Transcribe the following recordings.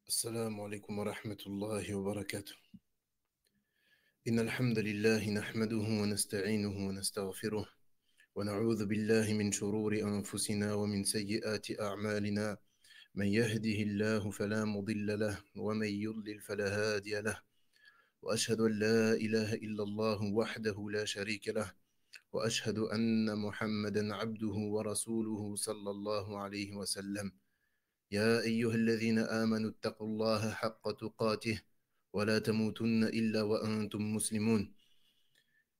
السلام عليكم ورحمة الله وبركاته. إن الحمد لله نحمده ونستعينه ونستغفره ونعوذ بالله من شرور أنفسنا ومن سيئات أعمالنا. من يهده الله فلا مضل له ومن يضلل فلا هادي له، وأشهد أن لا إله إلا الله وحده لا شريك له، وأشهد أن محمدا عبده ورسوله صلى الله عليه وسلم. يا أيها الذين آمنوا اتقوا الله حق تقاته ولا تموتن إلا وأنتم مسلمون.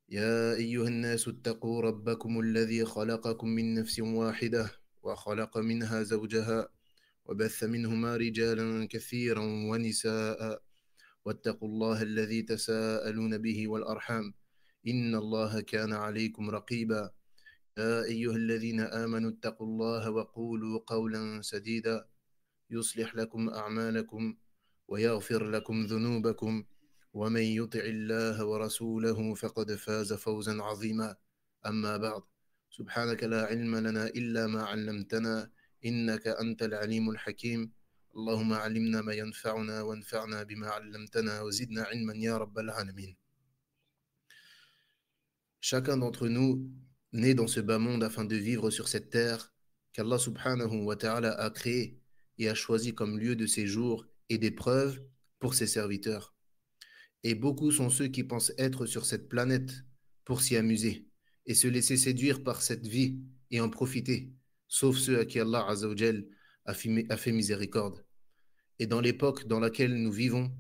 يا أيها الناس اتقوا ربكم الذي خلقكم من نفس واحدة وخلق منها زوجها وبث منهما رجالا كثيرا ونساء، واتقوا الله الذي تساءلون به والأرحام إن الله كان عليكم رقيبا. يا أيها الذين آمنوا اتقوا الله وقولوا قولا سديدا يصلح لكم أعمالكم ويغفر لكم ذنوبكم، ومن يطع الله ورسوله فقد فاز فوزا عظيما. أما بعد، سبحانك لا علم لنا إلا ما علمتنا إنك أنت العليم الحكيم. اللهم علمنا ما ينفعنا وانفعنا بما علمتنا وزدنا علما يا رب العالمين. Chacun d'entre nous naît dans ce bas monde afin de vivre sur cette terre qu'Allah subhanahu wa ta'ala a créée et a choisi comme lieu de séjour et d'épreuve pour ses serviteurs. Et beaucoup sont ceux qui pensent être sur cette planète pour s'y amuser et se laisser séduire par cette vie et en profiter, sauf ceux à qui Allah Azza wa Jal a fait miséricorde. Et dans l'époque dans laquelle nous vivons,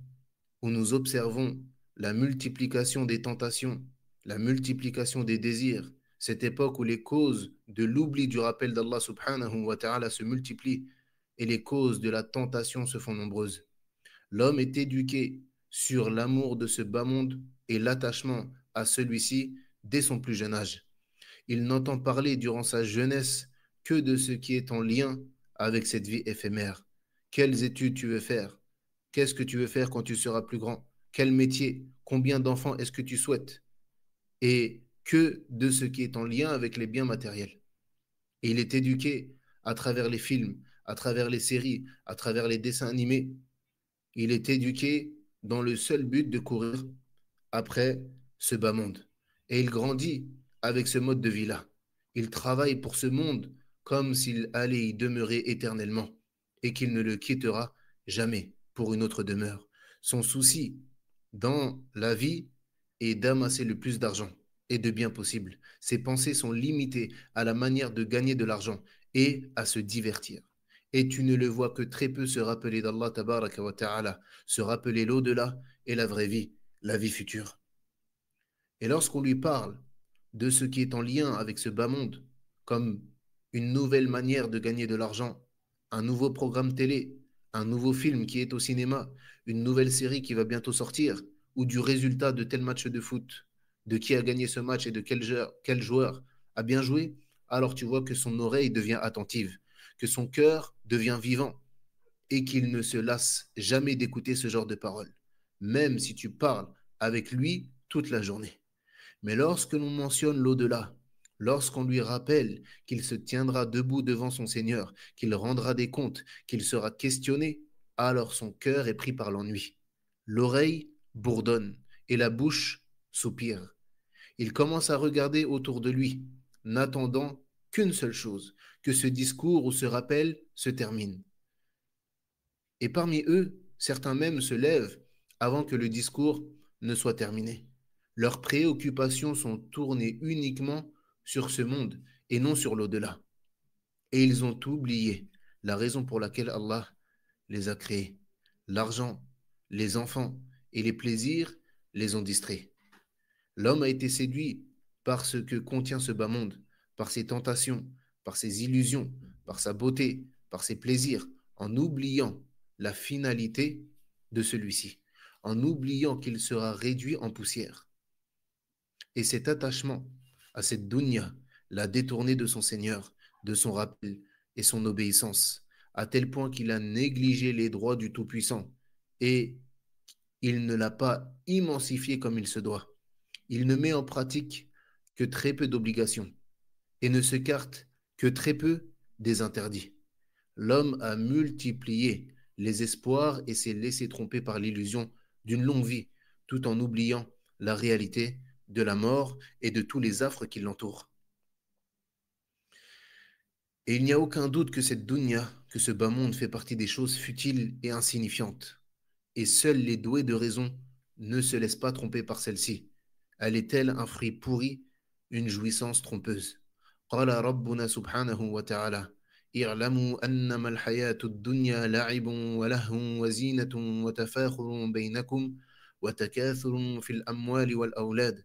où nous observons la multiplication des tentations, la multiplication des désirs, cette époque où les causes de l'oubli du rappel d'Allah subhanahu wa ta'ala se multiplient et les causes de la tentation se font nombreuses. L'homme est éduqué sur l'amour de ce bas monde et l'attachement à celui-ci dès son plus jeune âge. Il n'entend parler durant sa jeunesse que de ce qui est en lien avec cette vie éphémère. Quelles études tu veux faire? Qu'est-ce que tu veux faire quand tu seras plus grand? Quel métier? Combien d'enfants est-ce que tu souhaites? Et que de ce qui est en lien avec les biens matériels. Et il est éduqué à travers les films, à travers les séries, à travers les dessins animés. Il est éduqué dans le seul but de courir après ce bas monde. Et il grandit avec ce mode de vie-là. Il travaille pour ce monde comme s'il allait y demeurer éternellement et qu'il ne le quittera jamais pour une autre demeure. Son souci dans la vie est d'amasser le plus d'argent et de biens possible. Ses pensées sont limitées à la manière de gagner de l'argent et à se divertir. Et tu ne le vois que très peu se rappeler d'Allah tabaraka wa ta'ala, se rappeler l'au-delà et la vraie vie, la vie future. Et lorsqu'on lui parle de ce qui est en lien avec ce bas monde, comme une nouvelle manière de gagner de l'argent, un nouveau programme télé, un nouveau film qui est au cinéma, une nouvelle série qui va bientôt sortir, ou du résultat de tel match de foot, de qui a gagné ce match et de quel joueur a bien joué, alors tu vois que son oreille devient attentive, que son cœur devient vivant et qu'il ne se lasse jamais d'écouter ce genre de paroles, même si tu parles avec lui toute la journée. Mais lorsque l'on mentionne l'au-delà, lorsqu'on lui rappelle qu'il se tiendra debout devant son Seigneur, qu'il rendra des comptes, qu'il sera questionné, alors son cœur est pris par l'ennui. L'oreille bourdonne et la bouche soupire. Il commence à regarder autour de lui, n'attendant qu'une seule chose, que ce discours ou ce rappel se termine. Et parmi eux, certains même se lèvent avant que le discours ne soit terminé. Leurs préoccupations sont tournées uniquement sur ce monde et non sur l'au-delà. Et ils ont oublié la raison pour laquelle Allah les a créés. L'argent, les enfants et les plaisirs les ont distraits. L'homme a été séduit par ce que contient ce bas monde, par ses tentations, par ses illusions, par sa beauté, par ses plaisirs, en oubliant la finalité de celui-ci, en oubliant qu'il sera réduit en poussière. Et cet attachement à cette dunya l'a détourné de son Seigneur, de son rappel et son obéissance, à tel point qu'il a négligé les droits du Tout-Puissant et il ne l'a pas immensifié comme il se doit. Il ne met en pratique que très peu d'obligations et ne se carte que très peu des interdits. L'homme a multiplié les espoirs et s'est laissé tromper par l'illusion d'une longue vie, tout en oubliant la réalité de la mort et de tous les affres qui l'entourent. Et il n'y a aucun doute que cette dunya, que ce bas monde fait partie des choses futiles et insignifiantes. Et seuls les doués de raison ne se laissent pas tromper par celle-ci. Elle est telle un fruit pourri, une jouissance trompeuse. قال ربنا سبحانه وتعالى اعلموا أنما الحياة الدنيا لعب ولهو وزينة وتفاخر بينكم وتكاثر في الأموال والأولاد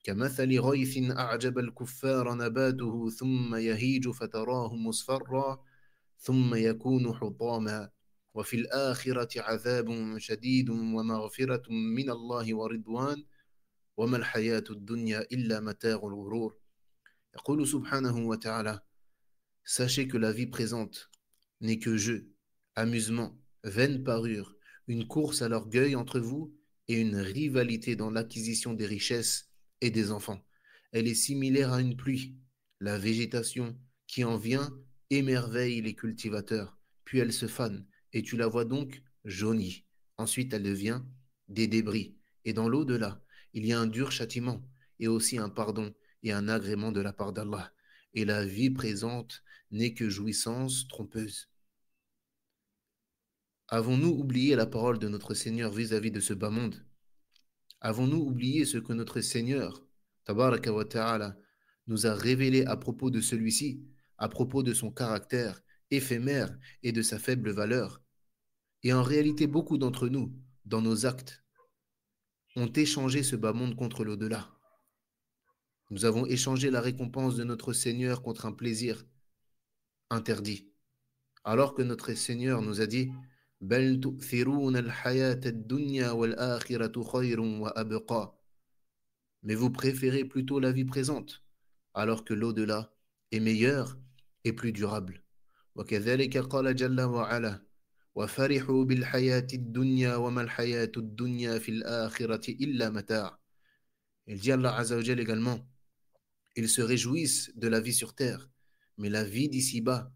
كمثل غيث أعجب الكفار نباته ثم يهيج فتراه مصفرا ثم يكون حطاما وفي الآخرة عذاب شديد ومغفرة من الله ورضوان وما الحياة الدنيا إلا متاع الغرور. يقول سبحانه وتعالى: Sachez que la vie présente n'est que jeu, amusement, vaine parure, une course à l'orgueil entre vous et une rivalité dans l'acquisition des richesses et des enfants. Elle est similaire à une pluie, la végétation qui en vient émerveille les cultivateurs, puis elle se fane, et tu la vois donc jaunie. Ensuite elle devient des débris, et dans l'au-delà, il y a un dur châtiment, et aussi un pardon et un agrément de la part d'Allah. Et la vie présente n'est que jouissance trompeuse. Avons-nous oublié la parole de notre Seigneur vis-à-vis de ce bas monde? Avons-nous oublié ce que notre Seigneur, tabaraka wa ta'ala, nous a révélé à propos de celui-ci, à propos de son caractère éphémère et de sa faible valeur? Et en réalité, beaucoup d'entre nous, dans nos actes, ont échangé ce bas monde contre l'au-delà. Nous avons échangé la récompense de notre Seigneur contre un plaisir interdit. Alors que notre Seigneur nous a dit بل تؤثرون الحياة الدنيا والآخرة خير وأبقى. Mais vous préférez plutôt la vie présente, alors que l'au-delà est meilleur et plus durable. وكذلك قال جل وعلا وفرحوا بالحياة الدنيا وما الحياة الدنيا في الآخرة إلا متاع. Il dit Allah Azza wa Jal également, ils se réjouissent de la vie sur terre, mais la vie d'ici-bas,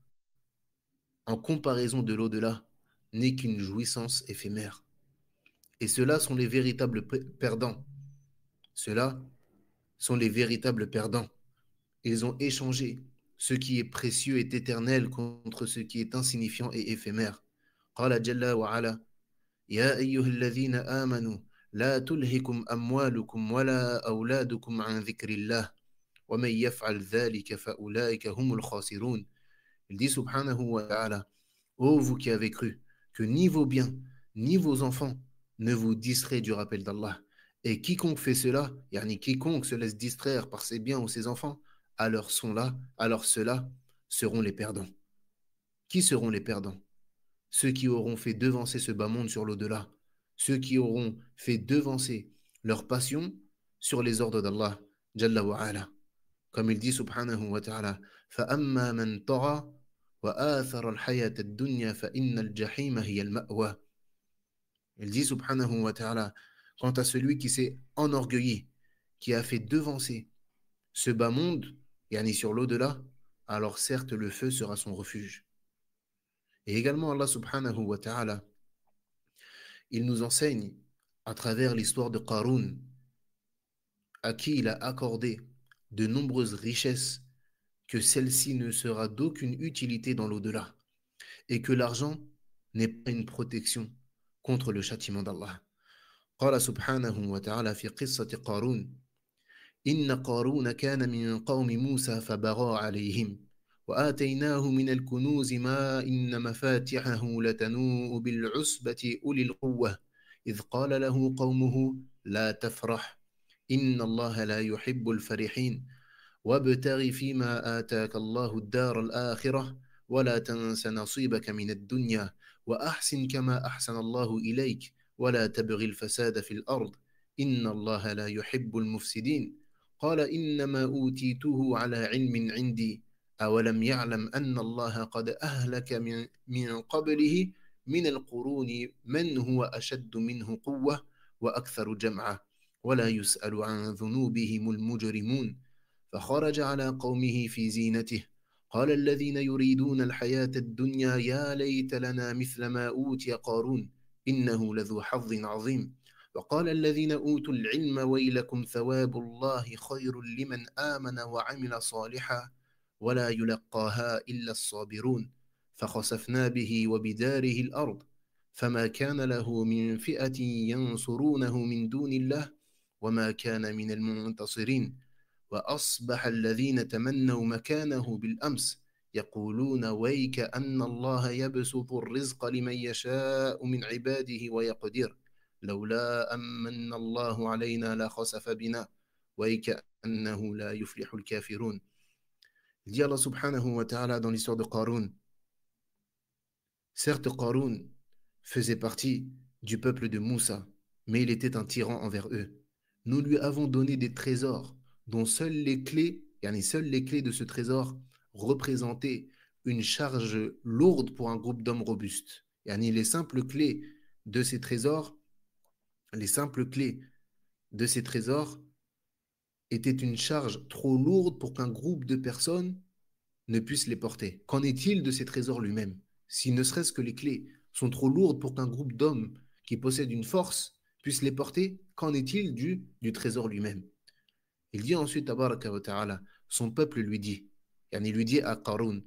en comparaison de l'au-delà, n'est qu'une jouissance éphémère. Et ceux-là sont les véritables perdants. Ceux-là sont les véritables perdants. Ils ont échangé ce qui est précieux et éternel contre ce qui est insignifiant et éphémère. قال جل وعلا يا أيها الذين آمنوا لا تلهكم أموالكم ولا أولادكم عن ذكر الله ومن يفعل ذلك فأولئك هم الخاسرون. Il dit subhanahu wa ta'ala: ô vous qui avez cru, que ni vos biens, ni vos enfants ne vous distraient du rappel d'Allah. Et quiconque fait cela, yani quiconque se laisse distraire par ses biens ou ses enfants, alors ceux-là seront les perdants. Qui seront les perdants? Ceux qui auront fait devancer ce bas monde sur l'au-delà, ceux qui auront fait devancer leur passion sur les ordres d'Allah, Jalla wa ala. Comme il dit subhanahu wa ta'ala, فَأَمَّا مَنْ طَغَى وآثر الحياة الدنيا فإن الجحيم هي المأوى. Il dit subhanahu wa ta'ala, quant à celui qui s'est enorgueilli, qui a fait devancer ce bas monde, yani sur l'au-delà, alors certes le feu sera son refuge. Et également Allah subhanahu wa ta'ala, il nous enseigne à travers l'histoire de Qarun, à qui il a accordé de nombreuses richesses, que celle-ci ne sera d'aucune utilité dans l'au-delà, et que l'argent n'est pas une protection contre le châtiment d'Allah. قال سبحانه وتعالى في قصة قارون إن قارون كان من قوم موسى فبغى عليهم وآتيناه من الكنوز ما إن مفاتحه لتنوء بالعصبة أولي القوة إذ قال له قومه لا تفرح إن الله لا يحب الفرحين وابتغ فيما آتاك الله الدار الآخرة ولا تنس نصيبك من الدنيا وأحسن كما أحسن الله إليك ولا تبغ الفساد في الأرض إن الله لا يحب المفسدين قال إنما أوتيته على علم عندي أولم يعلم أن الله قد أهلك من قبله من القرون من هو أشد منه قوة وأكثر جمعا ولا يسأل عن ذنوبهم المجرمون فخرج على قومه في زينته قال الذين يريدون الحياة الدنيا يا ليت لنا مثل ما أوتي قارون إنه لذو حظ عظيم وقال الذين أوتوا العلم ويلكم ثواب الله خير لمن آمن وعمل صالحا ولا يلقاها إلا الصابرون فخسفنا به وبداره الأرض فما كان له من فئة ينصرونه من دون الله وما كان من المنتصرين وأصبح الذين تمنوا مكانه بالأمس يقولون ويك أن الله يبسط الرزق لمن يشاء من عباده ويقدر لولا أمن الله علينا لخسف بنا ويك أنه لا يفلح الكافرون. Il dit Allah subhanahu wa ta'ala dans l'histoire de Qarun, certes Qarun faisait partie du peuple de Moussa, mais il était un tyran envers eux. Nous lui avons donné des trésors dont seules les clés, yani seules les clés de ce trésor représentaient une charge lourde pour un groupe d'hommes robustes. Yani les simples clés de ces trésors, les simples clés de ces trésors étaient une charge trop lourde pour qu'un groupe de personnes ne puisse les porter. Qu'en est-il de ces trésors lui-même? Si ne serait-ce que les clés sont trop lourdes pour qu'un groupe d'hommes qui possèdent une force puisse les porter, qu'en est-il du trésor lui-même? Il dit ensuite, tabaraka wa ta'ala, son peuple lui dit, yani il lui dit à Qarun,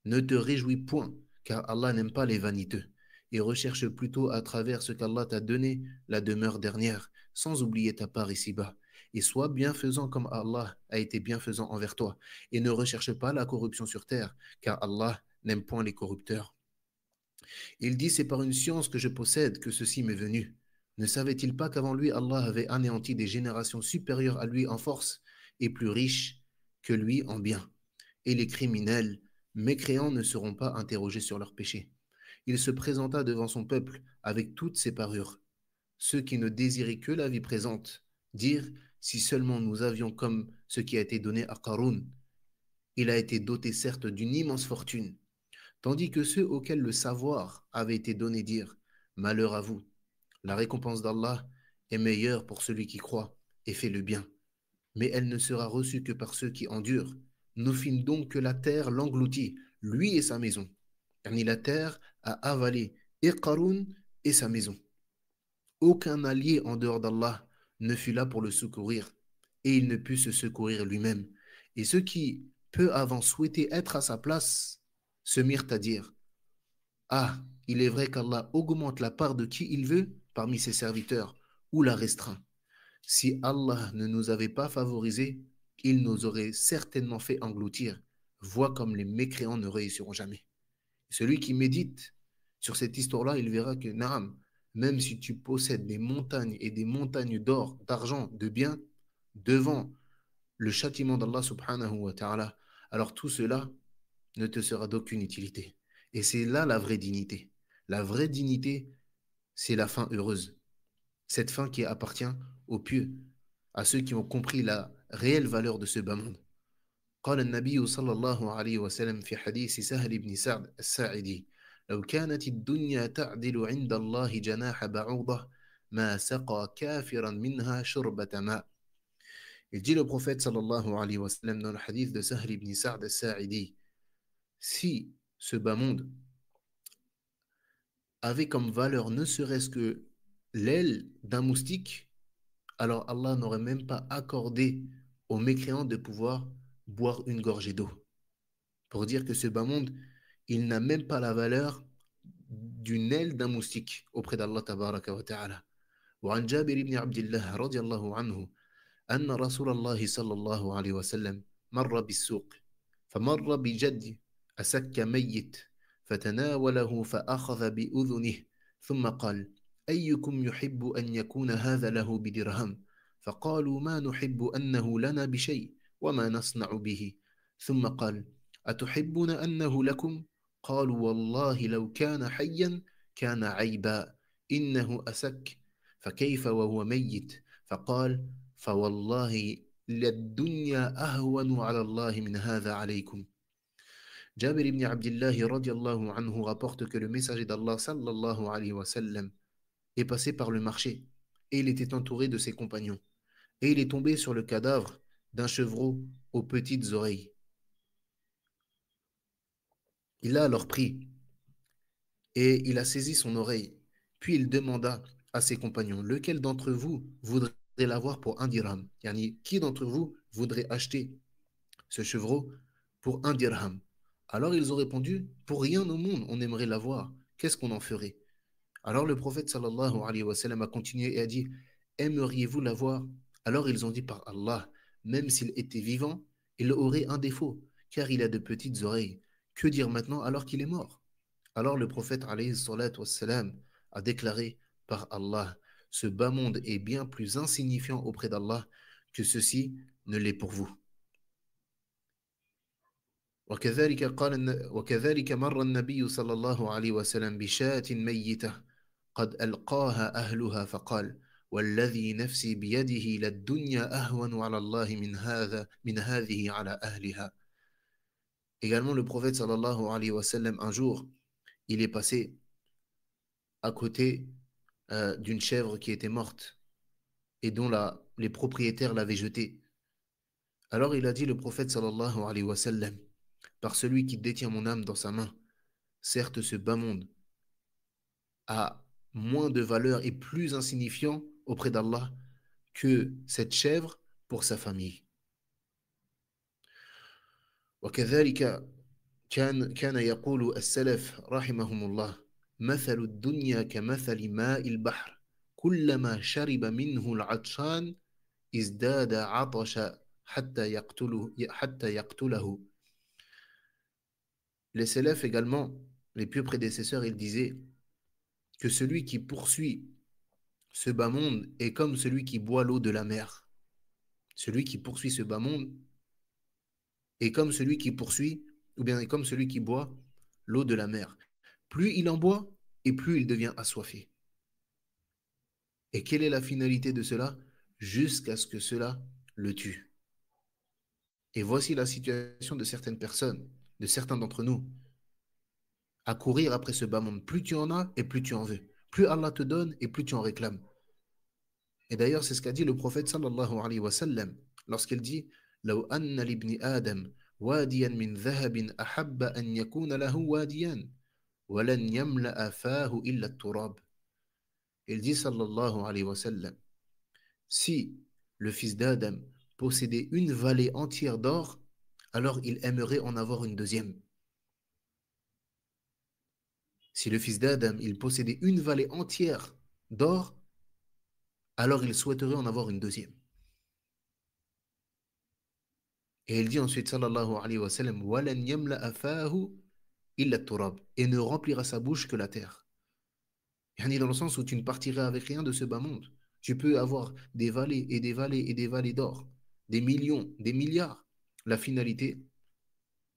ne te réjouis point, car Allah n'aime pas les vaniteux, et recherche plutôt à travers ce qu'Allah t'a donné la demeure dernière, sans oublier ta part ici-bas. Et sois bienfaisant comme Allah a été bienfaisant envers toi, et ne recherche pas la corruption sur terre, car Allah n'aime point les corrupteurs. Il dit, c'est par une science que je possède que ceci m'est venu. Ne savait-il pas qu'avant lui, Allah avait anéanti des générations supérieures à lui en force et plus riches que lui en bien? Et les criminels, mécréants, ne seront pas interrogés sur leurs péchés. Il se présenta devant son peuple avec toutes ses parures. Ceux qui ne désiraient que la vie présente dirent, si seulement nous avions comme ce qui a été donné à Qarun. Il a été doté certes d'une immense fortune, tandis que ceux auxquels le savoir avait été donné dirent, malheur à vous, la récompense d'Allah est meilleure pour celui qui croit et fait le bien, mais elle ne sera reçue que par ceux qui endurent. Nous fîmes donc que la terre l'engloutit, lui et sa maison. Yani la terre a avalé et Qarun et sa maison. Aucun allié en dehors d'Allah ne fut là pour le secourir, et il ne put se secourir lui-même. Et ceux qui, peu avant, souhaitaient être à sa place, se mirent à dire, ah, il est vrai qu'Allah augmente la part de qui il veut parmi ses serviteurs, ou la restreint. Si Allah ne nous avait pas favorisés, il nous aurait certainement fait engloutir. Vois comme les mécréants ne réussiront jamais. Celui qui médite sur cette histoire-là, il verra que, naam, même si tu possèdes des montagnes et des montagnes d'or, d'argent, de biens, devant le châtiment d'Allah subhanahu wa ta'ala, alors tout cela ne te sera d'aucune utilité. Et c'est là la vraie dignité. La vraie dignité, c'est la fin heureuse. Cette fin qui appartient aux pieux, à ceux qui ont compris la réelle valeur de ce bas monde. قال النبي صلى الله عليه وسلم في حديث سهل بن سعد الساعدي لو كانت الدنيا تعدل عند الله جناح بعوضة ما سقى كافرا منها شربة ماء. Il dit le prophète sallallahu alayhi wa sallam dans le hadith de Sahl ibn Sa'd al-Sa'idi, si ce bas monde avait comme valeur ne serait-ce que l'aile d'un moustique, alors Allah n'aurait même pas accordé aux mécréants de pouvoir boire une gorgée d'eau. Pour dire que ce bas monde, il n'a même pas la valeur d'une aile d'un moustique auprès d'Allah tabaraka wa ta'ala. وعن جابر بن عبد الله رضي الله عنه أن رسول الله صلى الله عليه وسلم مر بالسوق فمر بجد أسك ميت فتناوله فأخذ بأذنه ثم قال أيكم يحب أن يكون هذا له بدرهم فقالوا ما نحب أنه لنا بشيء وما نصنع به ثم قال أتحبون أنه لكم قالوا والله لو كان حيا كان عيبا إنه أسك فكيف وهو ميت فقال فوالله للدنيا أهون على الله من هذا عليكم. Jabir ibn Abdullah radiallahu anhu rapporte que le messager d'Allah sallallahu alayhi wa sallam est passé par le marché et il était entouré de ses compagnons et il est tombé sur le cadavre d'un chevreau aux petites oreilles. Il l'a alors pris et il a saisi son oreille. Puis il demanda à ses compagnons, lequel d'entre vous voudrait l'avoir pour un dirham? Yani, qui d'entre vous voudrait acheter ce chevreau pour un dirham? Alors ils ont répondu, pour rien au monde, on aimerait l'avoir. Qu'est-ce qu'on en ferait? Alors le prophète sallallahu alayhi wa sallam a continué et a dit, aimeriez-vous l'avoir? Alors ils ont dit par Allah, même s'il était vivant, il aurait un défaut, car il a de petites oreilles. Que dire maintenant alors qu'il est mort? Alors le prophète alayhi salatu wassalam a déclaré par Allah, ce bas monde est bien plus insignifiant auprès d'Allah que ceci ne l'est pour vous. وكذلك مر النبي صلى الله عليه وسلم بشاة ميتة قد ألقاها أهلها فقال والذي نفسي بيده للدنيا أهون على الله من هذه على أهلها. Également le prophète sallallahu alayhi wa sallam un jour il est passé à côté d'une chèvre qui était morte et dont les propriétaires l'avaient jetée. Alors il a dit le prophète sallallahu alayhi wa sallam par celui qui détient mon âme dans sa main, certes ce bas monde a moins de valeur et plus insignifiant auprès d'Allah que cette chèvre pour sa famille. وكذلك كان يقول السلف رحمهم الله مثل الدنيا كمثل ماء البحر كلما شرب منه العطشان ازداد عطشا حتى يقتله. Les salafs également, les pieux prédécesseurs, ils disaient que celui qui poursuit ce bas monde est comme celui qui boit l'eau de la mer. Celui qui poursuit ce bas monde est comme celui qui poursuit, ou bien est comme celui qui boit l'eau de la mer. Plus il en boit, et plus il devient assoiffé. Et quelle est la finalité de cela? Jusqu'à ce que cela le tue. Et voici la situation de certaines personnes, de certains d'entre nous, à courir après ce bas monde. Plus tu en as, et plus tu en veux. Plus Allah te donne, et plus tu en réclames. Et d'ailleurs, c'est ce qu'a dit le prophète sallallahu alayhi wa sallam lorsqu'il dit لو أن لابن آدم واديا من ذهب أحب أن يكون له واديان ولن يملأ فاه إلا التراب. Il dit sallallahu alayhi wa sallam, si le fils d'Adam possédait une vallée entière d'or, alors il aimerait en avoir une deuxième. Si le fils d'Adam, il possédait une vallée entière d'or, alors il souhaiterait en avoir une deuxième. Et il dit ensuite, sallallahu alayhi wa sallam, وَلَنْ يَمْلَأَ فَاهُ إِلَّا التُّرَابِ, et ne remplira sa bouche que la terre. Yani dans le sens où tu ne partirais avec rien de ce bas monde. Tu peux avoir des vallées et des vallées et des vallées d'or, des millions, des milliards. La finalité,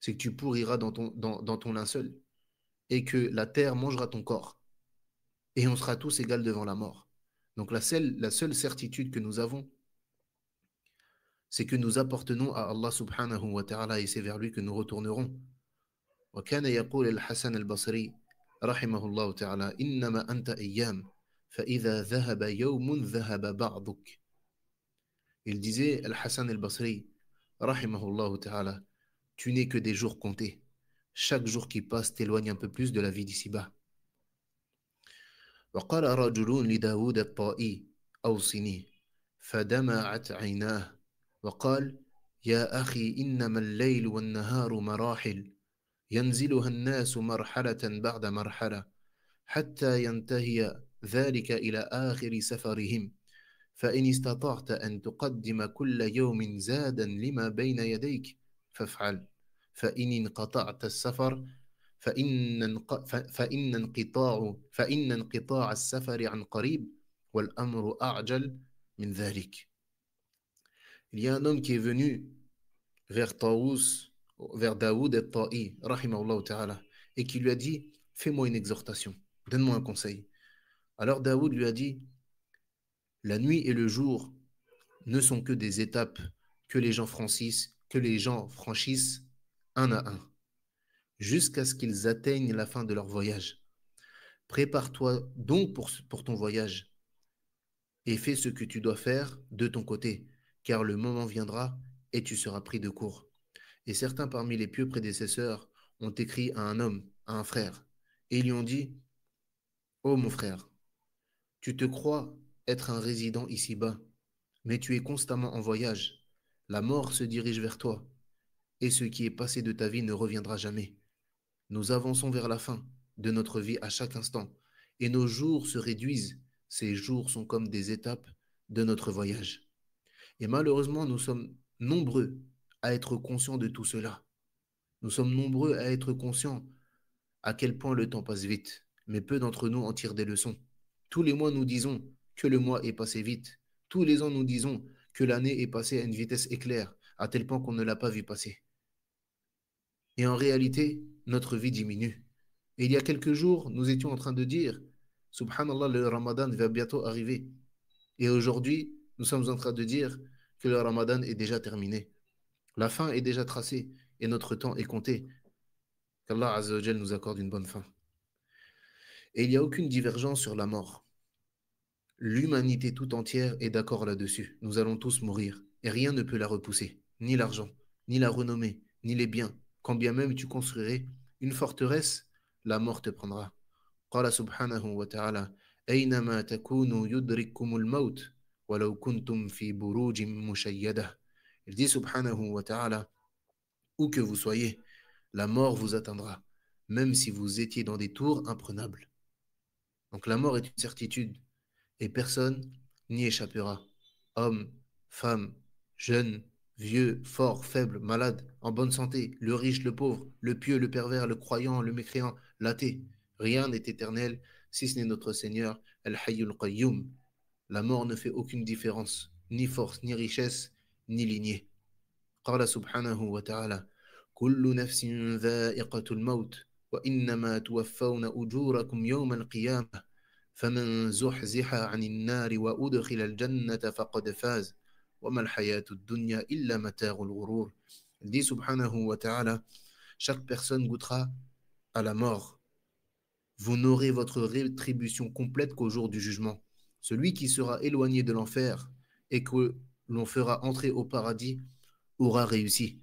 c'est que tu pourriras dans ton linceul et que la terre mangera ton corps. Et on sera tous égaux devant la mort. Donc la seule certitude que nous avons, c'est que nous appartenons à Allah subhanahu wa ta'ala et c'est vers lui que nous retournerons. وكان يقول الحسن البصري رحمه الله تعالى إنما أنت أيام فإذا ذهب يوم ذهب بعضك. Il disait Al-Hassan al-Basri rahimahullah ta'ala, tu n'es que des jours comptés. Chaque jour qui passe t'éloigne un peu plus de la vie d'ici-bas. وقال رجل لداود الطائي أوصني فدمعت عيناه وقال يا أخي إنما الليل والنهار مراحل ينزلها الناس مرحلة بعد مرحلة حتى ينتهي ذلك إلى آخر سفرهم فإن استطعت أن تقدم كل يوم زادا لما بين يديك فافعل فإن انقطعت السفر فإن انقطاع السفر عن قريب والأمر أعجل من ذلك. Il y a un homme qui est venu vers Taous, vers Daoud et Ta'i, rahimahullah ta'ala, et qui lui a dit, fais-moi une exhortation, donne-moi un conseil. Alors Daoud lui a dit, la nuit et le jour ne sont que des étapes que les gens franchissent un à un, jusqu'à ce qu'ils atteignent la fin de leur voyage. Prépare-toi donc pour ton voyage et fais ce que tu dois faire de ton côté, car le moment viendra et tu seras pris de court. Et certains parmi les pieux prédécesseurs ont écrit à un homme, à un frère, et ils lui ont dit, ô mon frère, tu te crois être un résident ici-bas, mais tu es constamment en voyage. La mort se dirige vers toi, et ce qui est passé de ta vie ne reviendra jamais. Nous avançons vers la fin de notre vie à chaque instant, et nos jours se réduisent. Ces jours sont comme des étapes de notre voyage. Et malheureusement, nous sommes nombreux à être conscients de tout cela. Nous sommes nombreux à être conscients à quel point le temps passe vite, mais peu d'entre nous en tirent des leçons. Tous les mois, nous disons que le mois est passé vite. Tous les ans, nous disons que l'année est passée à une vitesse éclair, à tel point qu'on ne l'a pas vu passer. Et en réalité, notre vie diminue. Et il y a quelques jours, nous étions en train de dire, Subhanallah, le Ramadan va bientôt arriver. Et aujourd'hui, nous sommes en train de dire que le Ramadan est déjà terminé. La fin est déjà tracée et notre temps est compté. Qu'Allah Azza wa Jal nous accorde une bonne fin. Et il n'y a aucune divergence sur la mort. L'humanité tout entière est d'accord là-dessus. Nous allons tous mourir et rien ne peut la repousser. Ni l'argent, ni la renommée, ni les biens. Quand bien même tu construirais une forteresse, la mort te prendra. قال سبحانه وتعالى أينما تكونوا يدرككم الموت ولو كنتم في بروج مشيدة. Il dit subhanahu wa ta'ala, où que vous soyez, la mort vous atteindra, même si vous étiez dans des tours imprenables. Donc la mort est une certitude et personne n'y échappera. Homme, femme, jeune, vieux, fort, faible, malade, en bonne santé, le riche, le pauvre, le pieux, le pervers, le croyant, le mécréant, l'athée. Rien n'est éternel si ce n'est notre Seigneur, Al-Hayyul Qayyum. La mort ne fait aucune différence, ni force, ni richesse, ni lignée. قال سبحانه وتعالى كل نفس ذائقة الموت وإنما توفون أجوركم يوم القيامة فمن زحزح عن النار وأدخل الجنة فقد فاز وما الحياة الدنيا إلا متاع الغرور. Il dit subhanahu wa ta'ala, chaque personne goûtera à la mort. Vous n'aurez votre rétribution complète qu'au jour du jugement. Celui qui sera éloigné de l'enfer et que l'on fera entrer au paradis aura réussi.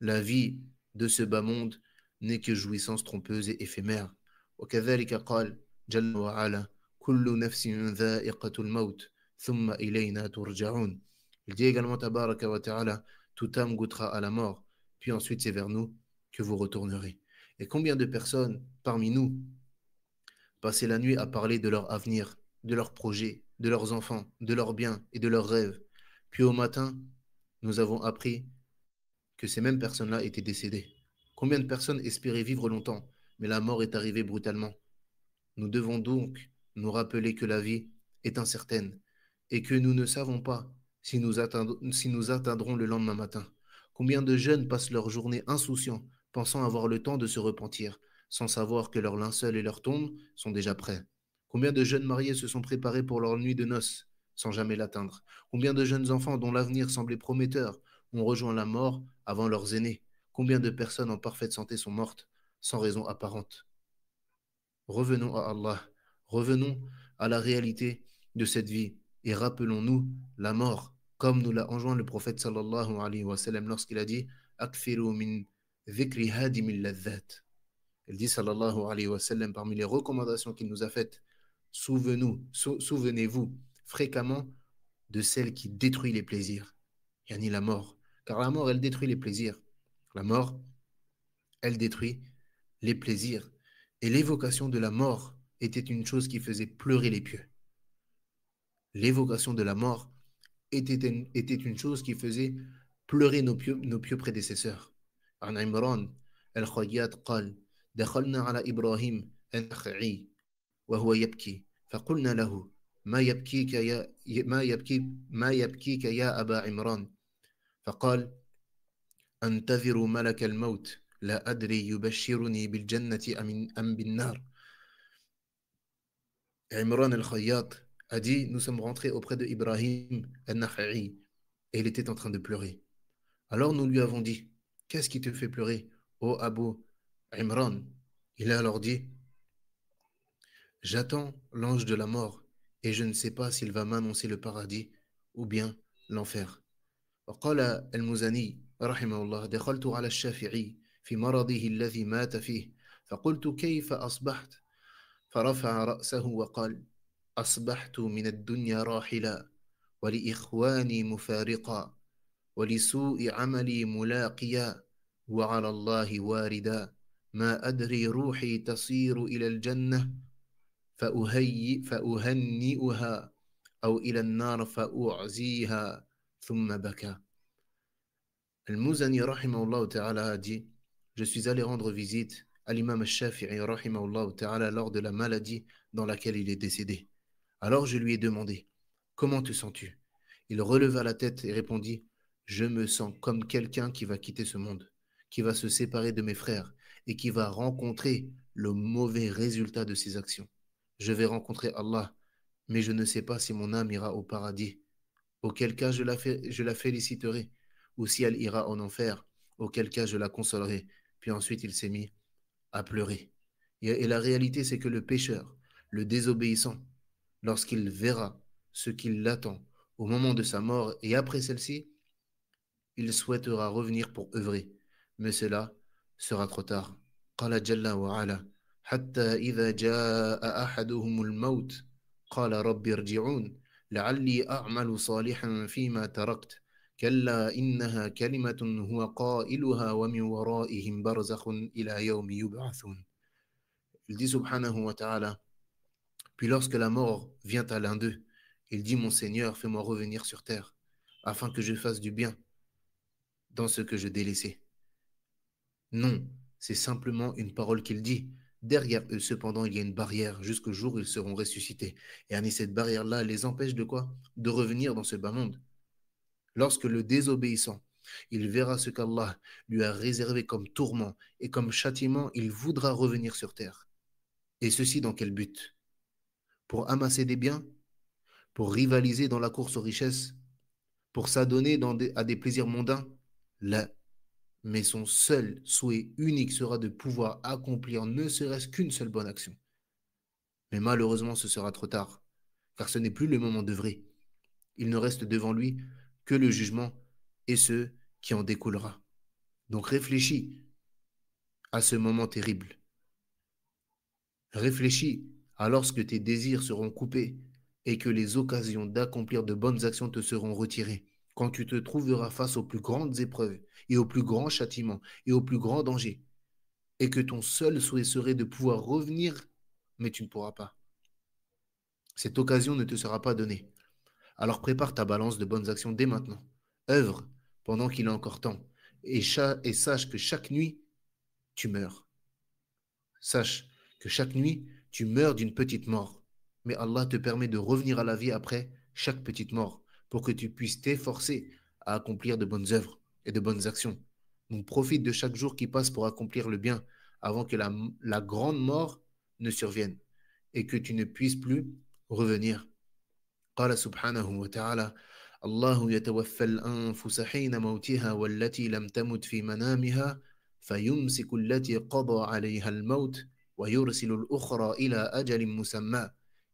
La vie de ce bas monde n'est que jouissance trompeuse et éphémère. وكذلك قال جل وعلا كل نفس ذائقة الموت ثم إلينا ترجعون. Il dit également tabaraka wa ta'ala, toute âme goûtera à la mort, puis ensuite c'est vers nous que vous retournerez. Et combien de personnes parmi nous passaient la nuit à parler de leur avenir, de leurs projets, de leurs enfants, de leurs biens et de leurs rêves. Puis au matin, nous avons appris que ces mêmes personnes-là étaient décédées. Combien de personnes espéraient vivre longtemps, mais la mort est arrivée brutalement. Nous devons donc nous rappeler que la vie est incertaine et que nous ne savons pas si nous atteindrons le lendemain matin. Combien de jeunes passent leur journée insouciants, pensant avoir le temps de se repentir, sans savoir que leur linceul et leur tombe sont déjà prêts. Combien de jeunes mariés se sont préparés pour leur nuit de noces, sans jamais l'atteindre. Combien de jeunes enfants dont l'avenir semblait prometteur ont rejoint la mort avant leurs aînés. Combien de personnes en parfaite santé sont mortes, sans raison apparente. Revenons à Allah, revenons à la réalité de cette vie et rappelons-nous la mort, comme nous l'a enjoint le prophète sallallahu alayhi wa sallam lorsqu'il a dit Akfiru min dhikri hadimil ladhat. Il dit sallallahu alayhi wa sallam parmi les recommandations qu'il nous a faites, souvenez-vous fréquemment de celle qui détruit les plaisirs, yani la mort. Car la mort, elle détruit les plaisirs. La mort, elle détruit les plaisirs. Et l'évocation de la mort était une chose qui faisait pleurer les pieux. L'évocation de la mort était une chose qui faisait pleurer nos pieux prédécesseurs. عن عمران الخياط قال دخلنا على إبراهيم النخعي وهو يبكي فقلنا له ما يبكيك يا أبا عمران فقال أنتظر ملك الموت لا أدري يبشرني بالجنة أم بالنار. Imran al-Khayyat a dit, nous sommes rentrés auprès de Ibrahim al-Nakha'i et il était en train de pleurer. Alors nous lui avons dit, qu'est-ce qui te fait pleurer, ô Abu Imran? Il a alors dit, j'attends l'ange de la mort et je ne sais pas s'il va m'annoncer le paradis ou bien l'enfer. وقال المزني رحمه الله دخلت على الشافعي في مرضه الذي مات فيه فقلت كيف أصبحت فرفع رأسه وقال أصبحت من الدنيا راحلا ولإخواني مفارقا ولسوء عملي ملاقيا وعلى الله واردا ما أدري روحي تصير إلى الجنة فأهنئها أو إلى النار فأعزيها ثم بكى. Al-Muzani rahimahullah ta'ala a dit: Je suis allé rendre visite à l'imam al-Shafi'i rahimahullah ta'ala lors de la maladie dans laquelle il est décédé. Alors je lui ai demandé: Comment te sens-tu? Il releva la tête et répondit: Je me sens comme quelqu'un qui va quitter ce monde, qui va se séparer de mes frères et qui va rencontrer le mauvais résultat de ses actions. Je vais rencontrer Allah, mais je ne sais pas si mon âme ira au paradis, auquel cas je la féliciterai, ou si elle ira en enfer, auquel cas je la consolerai. Puis ensuite il s'est mis à pleurer. Et la réalité, c'est que le pécheur, le désobéissant, lorsqu'il verra ce qui l'attend au moment de sa mort et après celle-ci, il souhaitera revenir pour œuvrer. Mais cela sera trop tard. قال جل وعلا حتى إذا جاء أحدهم الموت قال رب ارجعون لعلي أعمل صالحا فيما تركت كلا إنها كلمة هو قائلها ومن ورائهم برزخ إلى يوم يبعثون. Il dit subhanahu wa ta'ala: Puis lorsque la mort vient à l'un d'eux, il dit: Mon Seigneur, fais-moi revenir sur terre, afin que je fasse du bien dans ce que je délaissais. Non, c'est simplement une parole qu'il dit. Derrière eux, cependant, il y a une barrière jusqu'au jour où ils seront ressuscités. Et cette barrière-là les empêche de quoi? De revenir dans ce bas monde. Lorsque le désobéissant, il verra ce qu'Allah lui a réservé comme tourment et comme châtiment, il voudra revenir sur terre. Et ceci dans quel but? Pour amasser des biens? Pour rivaliser dans la course aux richesses? Pour s'adonner à des plaisirs mondains? Là. Mais son seul souhait unique sera de pouvoir accomplir ne serait-ce qu'une seule bonne action. Mais malheureusement, ce sera trop tard, car ce n'est plus le moment d'œuvrer. Il ne reste devant lui que le jugement et ce qui en découlera. Donc réfléchis à ce moment terrible. Réfléchis à lorsque tes désirs seront coupés et que les occasions d'accomplir de bonnes actions te seront retirées, quand tu te trouveras face aux plus grandes épreuves et aux plus grands châtiments et aux plus grands dangers, et que ton seul souhait serait de pouvoir revenir, mais tu ne pourras pas. Cette occasion ne te sera pas donnée. Alors prépare ta balance de bonnes actions dès maintenant. Œuvre pendant qu'il est encore temps, et sache que chaque nuit, tu meurs. Sache que chaque nuit, tu meurs d'une petite mort. Mais Allah te permet de revenir à la vie après chaque petite mort pour que tu puisses t'efforcer à accomplir de bonnes œuvres et de bonnes actions. Donc profite de chaque jour qui passe pour accomplir le bien avant que la grande mort ne survienne et que tu ne puisses plus revenir. قال سبحانه وتعالى: الله يتوفى الأنفس حين موتها والتي لم تمت في منامها فيمسك التي قضى عليها الموت ويرسل الأخرى إلى أجل مسمى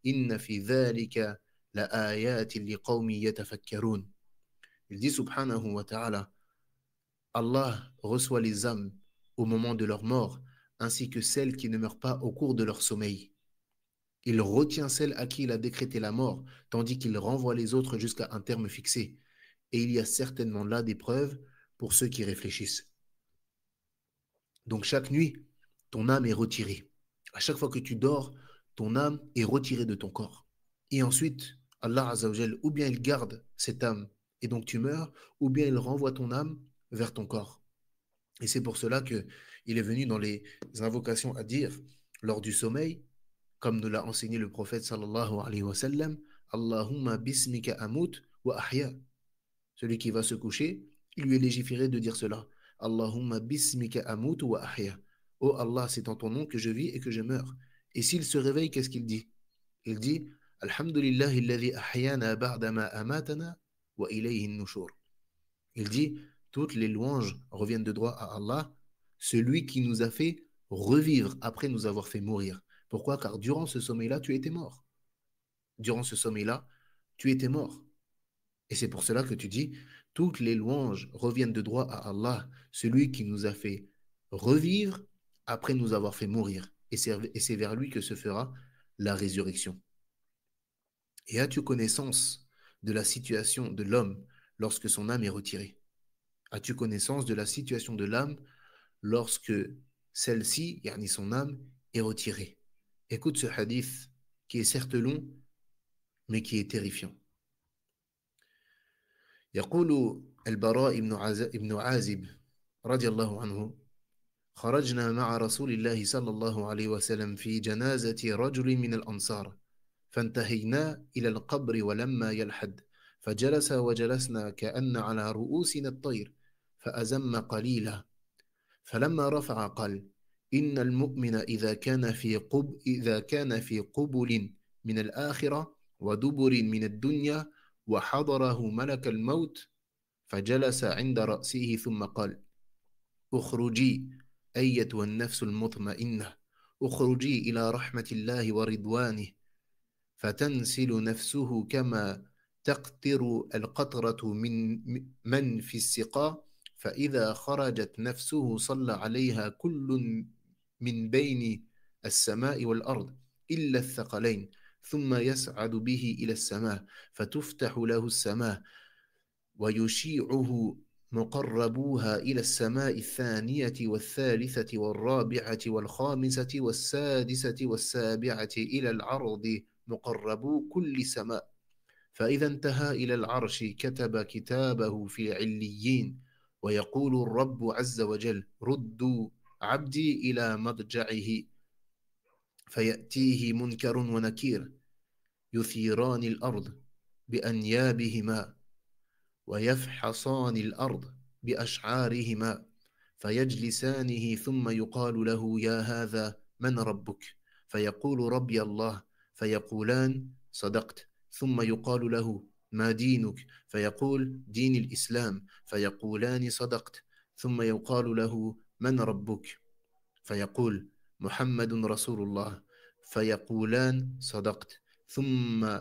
إن في ذلك لآيات لقوم يتفكرون. Il dit subhanahu wa ta'ala: Allah reçoit les âmes au moment de leur mort ainsi que celles qui ne meurent pas au cours de leur sommeil. Il retient celle à qui il a décrété la mort, tandis qu'il renvoie les autres jusqu'à un terme fixé. Et il y a certainement là des preuves pour ceux qui réfléchissent. Donc chaque nuit, ton âme est retirée. À chaque fois que tu dors, ton âme est retirée de ton corps. Et ensuite, Allah Azzawajal, ou bien il garde cette âme et donc tu meurs, ou bien il renvoie ton âme vers ton corps. Et c'est pour cela que il est venu dans les invocations à dire lors du sommeil, comme nous l'a enseigné le prophète sallallahu alayhi wa sallam: Allahumma bismika amut wa ahya. Celui qui va se coucher, il lui est légiféré de dire cela: Allahumma bismika amut wa ahya. Oh Allah, c'est en ton nom que je vis et que je meurs. Et s'il se réveille, qu'est-ce qu'il dit? Il dit: Alhamdulillahi alladhi ahyana ba'dama amatana wa ilayhi nushur. Il dit: toutes les louanges reviennent de droit à Allah, celui qui nous a fait revivre après nous avoir fait mourir. Pourquoi? Car durant ce sommeil-là, tu étais mort. Durant ce sommeil-là, tu étais mort. Et c'est pour cela que tu dis: toutes les louanges reviennent de droit à Allah, celui qui nous a fait revivre après nous avoir fait mourir. Et c'est vers lui que se fera la résurrection. Et as-tu connaissance de la situation de l'homme lorsque son âme est retirée? As-tu connaissance de la situation de l'âme lorsque celle-ci, yani son âme, est retirée? Écoute ce hadith qui est certes long, mais qui est terrifiant. يقول البراء بن عازب رضي الله عنه: خرجنا مع رسول الله صلى الله عليه وسلم في جنازة رجل من الأنصار، فانتهينا إلى القبر ولما يلحد، فجلس وجلسنا كأن على رؤوسنا الطير، فأزم قليلا، فلما رفع قال: إن المؤمن إذا كان في قبل من الآخرة ودبر من الدنيا وحضره ملك الموت فجلس عند رأسه ثم قال: اخرجي أيتها النفس المطمئنة، اخرجي إلى رحمة الله ورضوانه، فتنسل نفسه كما تقطر القطرة من في السقاء، فإذا خرجت نفسه صلى عليها كل من بين السماء والأرض إلا الثقلين، ثم يسعد به إلى السماء فتفتح له السماء ويشيعه مقربوها إلى السماء الثانية والثالثة والرابعة والخامسة والسادسة والسابعة إلى العرض مقربو كل سماء، فإذا انتهى إلى العرش كتب كتابه في عليين، ويقول الرب عز وجل: ردوا عبدي إلى مضجعه، فيأتيه منكر ونكير يثيران الأرض بأنيابهما ويفحصان الأرض بأشعارهما، فيجلسانه ثم يقال له: يا هذا من ربك؟ فيقول: ربي الله. فيقولان: صدقت. ثم يقال له: ما دينك؟ فيقول: دين الإسلام. فيقولان: صدقت. ثم يقال له: من ربك؟ فيقول: محمد رسول الله. فيقولان: صدقت. ثم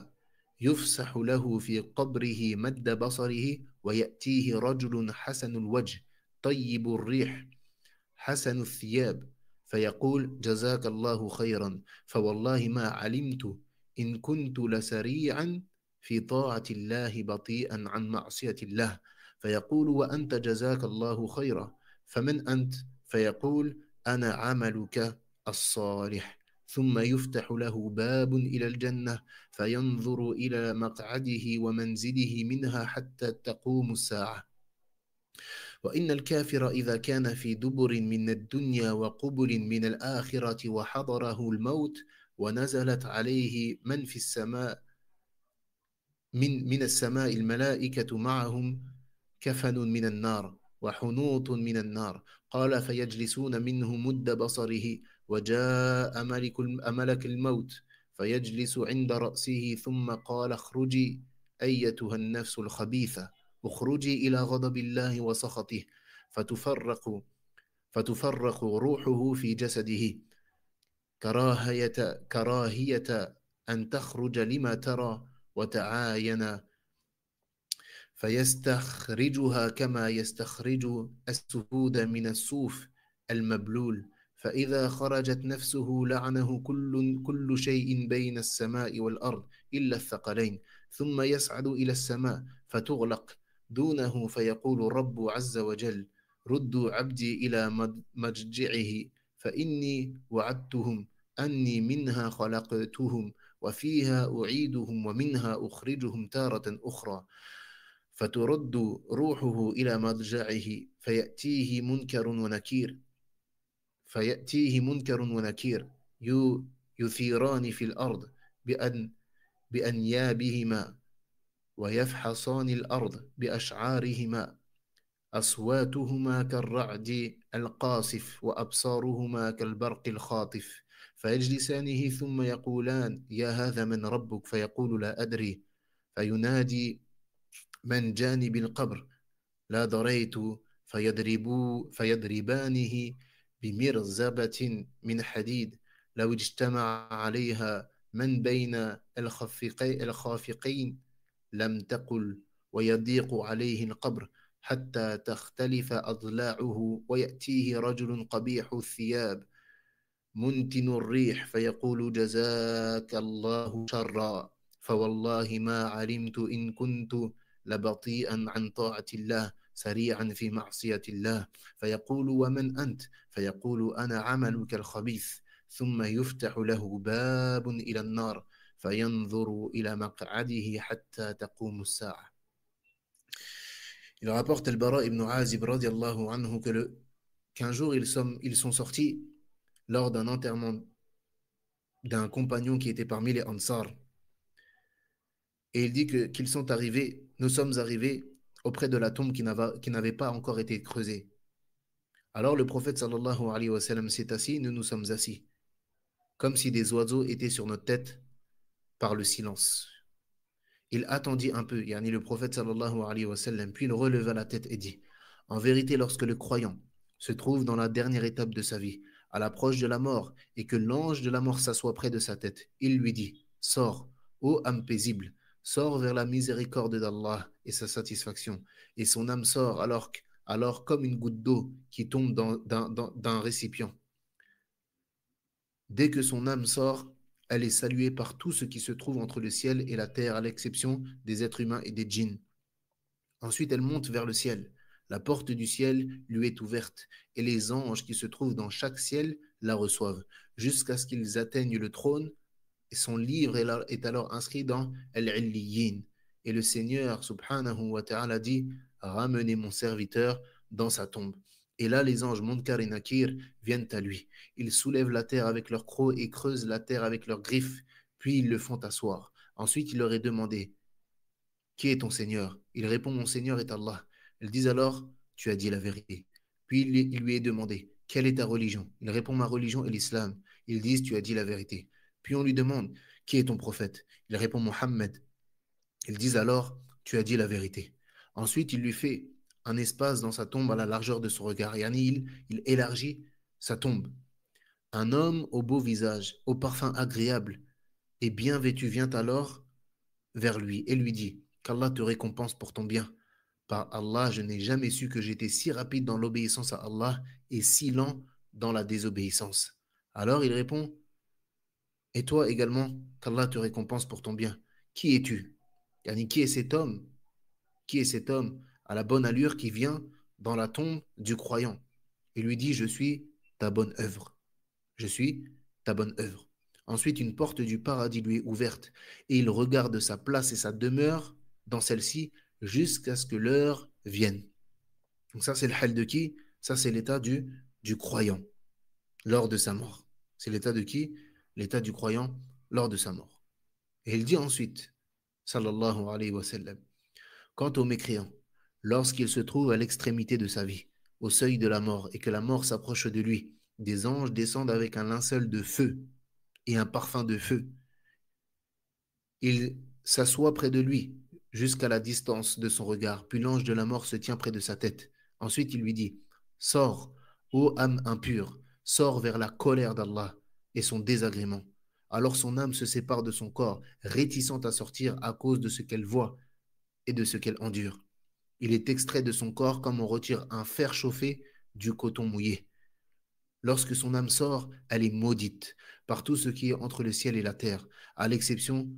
يفسح له في قبره مد بصره ويأتيه رجل حسن الوجه طيب الريح حسن الثياب، فيقول: جزاك الله خيرا، فوالله ما علمت إن كنت لسريعا في طاعة الله بطيئا عن معصية الله. فيقول: وأنت جزاك الله خيرا، فمن أنت؟ فيقول: أنا عملك الصالح. ثم يفتح له باب إلى الجنة فينظر إلى مقعده ومنزله منها حتى تقوم الساعة. وإن الكافر إذا كان في دبر من الدنيا وقبل من الآخرة وحضره الموت ونزلت عليه من في السماء من السماء الملائكة معهم كفن من النار وحنوط من النار، قال: فيجلسون منه مد بصره، وجاء ملك الموت فيجلس عند رأسه ثم قال: اخرجي أيتها النفس الخبيثة، اخرجي إلى غضب الله وسخطه، فتفرق فتفرق روحه في جسده كراهية أن تخرج لما ترى وتعاين، فيستخرجها كما يستخرج السفود من الصوف المبلول، فإذا خرجت نفسه لعنه كل شيء بين السماء والأرض إلا الثقلين، ثم يصعد إلى السماء فتغلق دونه، فيقول الرب عز وجل: ردوا عبدي إلى مضجعه، فإني وعدتهم أني منها خلقتهم وفيها أعيدهم ومنها أخرجهم تارة أخرى، فترد روحه إلى مضجعه فيأتيه منكر ونكير يثيران في الأرض بأنيابهما ويفحصان الأرض بأشعارهما، أصواتهما كالرعد القاصف وأبصارهما كالبرق الخاطف، فيجلسانه ثم يقولان: يا هذا من ربك؟ فيقول: لا أدري. فينادي من جانب القبر: لا دريت. فيضربانه بمرزبة من حديد، لو اجتمع عليها من بين الخافقين لم تقل، ويضيق عليه القبر، حتى تختلف أضلاعه ويأتيه رجل قبيح الثياب منتن الريح فيقول جزاك الله شرا فوالله ما علمت إن كنت لبطيئا عن طاعة الله سريعا في معصية الله فيقول ومن أنت فيقول أنا عملك الخبيث ثم يفتح له باب إلى النار فينظر إلى مقعده حتى تقوم الساعة. Il rapporte Al-Bara ibn Azib radiallahu anhu qu'un jour ils sont sortis lors d'un enterrement d'un compagnon qui était parmi les Ansar. Et il dit qu'ils sont arrivés, nous sommes arrivés auprès de la tombe qui n'avait pas encore été creusée. Alors le prophète sallallahu alayhi wa sallam s'est assis, nous nous sommes assis, comme si des oiseaux étaient sur notre tête par le silence. Il attendit un peu, yani le prophète sallallahu alayhi wa sallam, puis il releva la tête et dit, en vérité, lorsque le croyant se trouve dans la dernière étape de sa vie, à l'approche de la mort, et que l'ange de la mort s'assoit près de sa tête, il lui dit, sors, ô âme paisible, sors vers la miséricorde d'Allah et sa satisfaction. Et son âme sort alors comme une goutte d'eau qui tombe d'un récipient. Dès que son âme sort, elle est saluée par tout ce qui se trouve entre le ciel et la terre, à l'exception des êtres humains et des djinns. Ensuite, elle monte vers le ciel. La porte du ciel lui est ouverte, et les anges qui se trouvent dans chaque ciel la reçoivent, jusqu'à ce qu'ils atteignent le trône, et son livre est alors inscrit dans Al-Illiyin. Et le Seigneur, subhanahu wa ta'ala, dit, ramenez mon serviteur dans sa tombe. Et là, les anges Munkar et Nakir viennent à lui. Ils soulèvent la terre avec leurs crocs et creusent la terre avec leurs griffes, puis ils le font asseoir. Ensuite, il leur est demandé, qui est ton Seigneur? Il répond, mon Seigneur est Allah. Ils disent alors, tu as dit la vérité. Puis il lui est demandé, quelle est ta religion? Il répond, ma religion est l'islam. Ils disent, tu as dit la vérité. Puis on lui demande, qui est ton prophète? Il répond, Mohammed. Ils disent alors, tu as dit la vérité. Ensuite, il lui fait un espace dans sa tombe à la largeur de son regard. Yani, il élargit sa tombe. Un homme au beau visage, au parfum agréable et bien vêtu vient alors vers lui et lui dit, qu'Allah te récompense pour ton bien. Par Allah, je n'ai jamais su que j'étais si rapide dans l'obéissance à Allah et si lent dans la désobéissance. Alors il répond, et toi également, qu'Allah te récompense pour ton bien. Qui es-tu? Yani, qui est cet homme? Qui est cet homme à la bonne allure qui vient dans la tombe du croyant? Il lui dit, je suis ta bonne œuvre. Je suis ta bonne œuvre. Ensuite, une porte du paradis lui est ouverte et il regarde sa place et sa demeure dans celle-ci jusqu'à ce que l'heure vienne. Donc ça, c'est le hal de qui? Ça, c'est l'état du croyant lors de sa mort. C'est l'état de qui? L'état du croyant lors de sa mort. Et il dit ensuite, sallallahu alayhi wa sallam, quant au mécréant, lorsqu'il se trouve à l'extrémité de sa vie, au seuil de la mort, et que la mort s'approche de lui, des anges descendent avec un linceul de feu et un parfum de feu. Il s'assoit près de lui jusqu'à la distance de son regard, puis l'ange de la mort se tient près de sa tête. Ensuite, il lui dit, sors, ô âme impure, sors vers la colère d'Allah et son désagrément. Alors son âme se sépare de son corps, réticente à sortir à cause de ce qu'elle voit et de ce qu'elle endure. Il est extrait de son corps comme on retire un fer chauffé du coton mouillé. Lorsque son âme sort, elle est maudite par tout ce qui est entre le ciel et la terre, à l'exception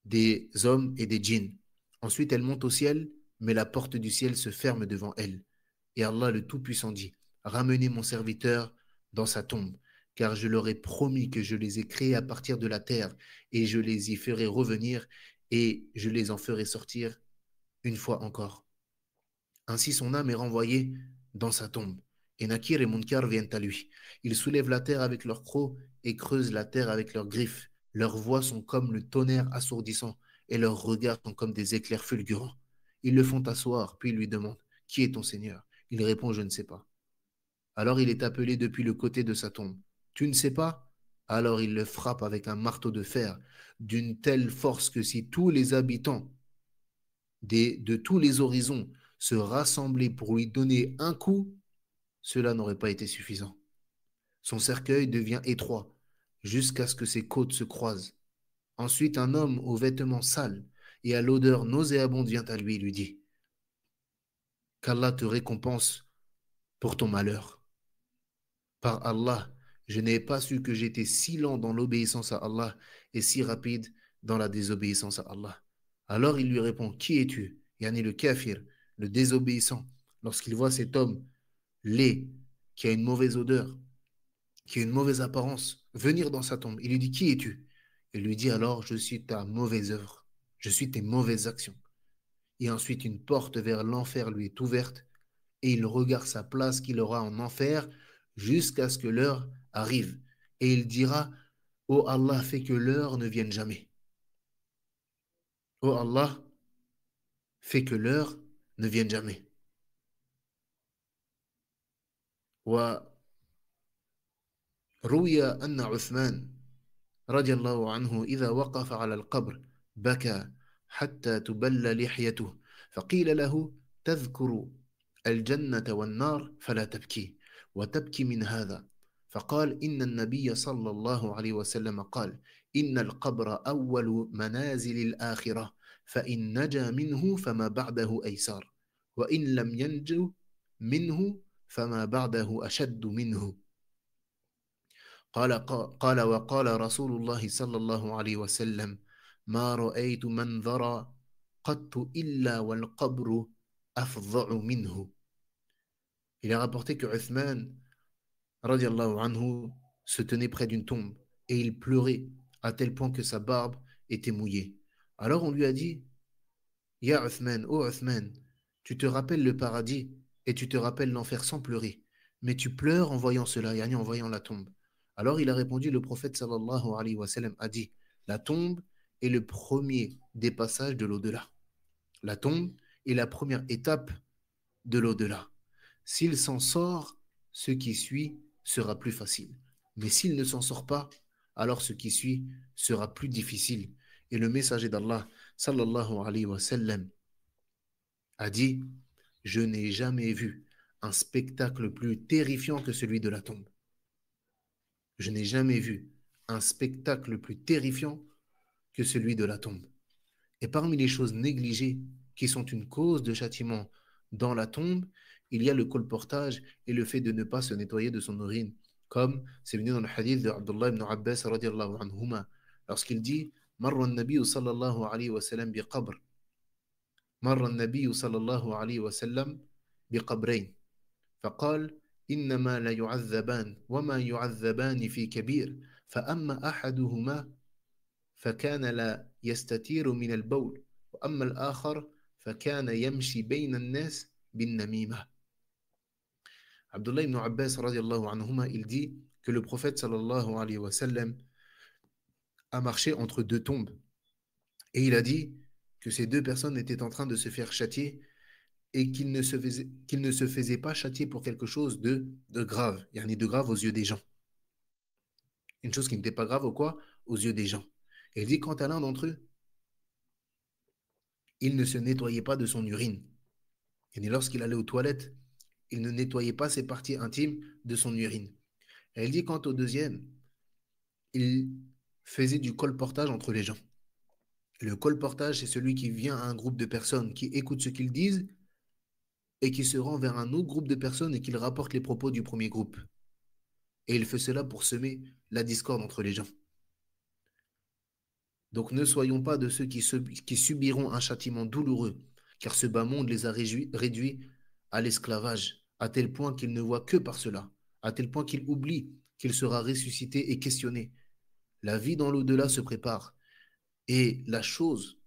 des hommes et des djinns. Ensuite, elle monte au ciel, mais la porte du ciel se ferme devant elle. Et Allah le Tout-Puissant dit, ramenez mon serviteur dans sa tombe, car je leur ai promis que je les ai créés à partir de la terre, et je les y ferai revenir, et je les en ferai sortir une fois encore. Ainsi son âme est renvoyée dans sa tombe. Et Nakir et Munkar viennent à lui. Ils soulèvent la terre avec leurs crocs et creusent la terre avec leurs griffes. Leurs voix sont comme le tonnerre assourdissant et leurs regards sont comme des éclairs fulgurants. Ils le font asseoir, puis ils lui demandent, qui est ton Seigneur? Il répond, je ne sais pas. Alors il est appelé depuis le côté de sa tombe. Tu ne sais pas? Alors il le frappe avec un marteau de fer d'une telle force que si tous les habitants de tous les horizons se rassembler pour lui donner un coup, cela n'aurait pas été suffisant. Son cercueil devient étroit jusqu'à ce que ses côtes se croisent. Ensuite, un homme aux vêtements sales et à l'odeur nauséabonde vient à lui et lui dit, qu'Allah te récompense pour ton malheur. Par Allah, je n'ai pas su que j'étais si lent dans l'obéissance à Allah et si rapide dans la désobéissance à Allah. Alors il lui répond, qui es-tu? Yani le kafir, le désobéissant, lorsqu'il voit cet homme laid, qui a une mauvaise odeur, qui a une mauvaise apparence, venir dans sa tombe, il lui dit, qui es-tu? Il lui dit alors, je suis ta mauvaise œuvre, je suis tes mauvaises actions. Et ensuite, une porte vers l'enfer lui est ouverte et il regarde sa place qu'il aura en enfer jusqu'à ce que l'heure arrive. Et il dira, oh Allah, fais que l'heure ne vienne jamais. Oh Allah, fais que l'heure ne vienne jamais. وروي أن عثمان رضي الله عنه إذا وقف على القبر بكى حتى تبل لحيته فقيل له تذكر الجنة والنار فلا تبكي وتبكي من هذا فقال إن النبي صلى الله عليه وسلم قال إن القبر أول منازل الآخرة فإن نجا منه فما بعده أيسار وإن لم ينجو منه فما بعده أشد منه قال وقال رسول الله صلى الله عليه وسلم ما رأيت منظرا قط إلا والقبر أفظع منه. Il est rapporté que Uthman, radiallahu anhu, se tenait près d'une tombe et il pleurait à tel point que sa barbe était mouillée. Alors on lui a dit, Ya Uthman, oh Uthman, tu te rappelles le paradis et tu te rappelles l'enfer sans pleurer, mais tu pleures en voyant cela, yani en voyant la tombe. Alors il a répondu, le prophète sallallahu alayhi wa sallam a dit, la tombe est le premier des passages de l'au-delà. La tombe est la première étape de l'au-delà. S'il s'en sort, ce qui suit sera plus facile. Mais s'il ne s'en sort pas, alors ce qui suit sera plus difficile. Et le messager d'Allah, sallallahu alayhi wa sallam, a dit, je n'ai jamais vu un spectacle plus terrifiant que celui de la tombe. Je n'ai jamais vu un spectacle plus terrifiant que celui de la tombe. Et parmi les choses négligées qui sont une cause de châtiment dans la tombe, il y a le colportage et le fait de ne pas se nettoyer de son urine. Comme c'est venu dans le hadith de Abdullah ibn Abbas radiallahu anhuma, lorsqu'il dit Marra an-nabiy sallallahu alayhi wa sallam bi qabr. Marra an-nabiy sallallahu alayhi wa sallam bi qabrayn. فقال إنما لا يعذبان وما يعذبان في كبير فأما أحدهما فكان لا يستتير من البول وأما الآخر فكان يمشي بين الناس بالنميمة. Abdullah ibn Abbas radiallahu anhuma, il dit que le prophète sallallahu alayhi wa sallam a marché entre deux tombes et il a dit que ces deux personnes étaient en train de se faire châtier et qu'ils ne se faisaient pas châtier pour quelque chose de grave, yani de grave aux yeux des gens. Une chose qui n'était pas grave ou quoi aux yeux des gens. Et il dit quant à l'un d'entre eux, il ne se nettoyait pas de son urine. Et lorsqu'il allait aux toilettes, il ne nettoyait pas ses parties intimes de son urine. Et il dit quant au deuxième, il faisait du colportage entre les gens. Le colportage, c'est celui qui vient à un groupe de personnes, qui écoute ce qu'ils disent et qui se rend vers un autre groupe de personnes et qui rapporte les propos du premier groupe. Et il fait cela pour semer la discorde entre les gens. Donc ne soyons pas de ceux qui subiront un châtiment douloureux, car ce bas monde les a réduits à l'esclavage, à tel point qu'ils ne voient que par cela, à tel point qu'ils oublient qu'il sera ressuscité et questionné. La vie dans l'au-delà se prépare. Et la chose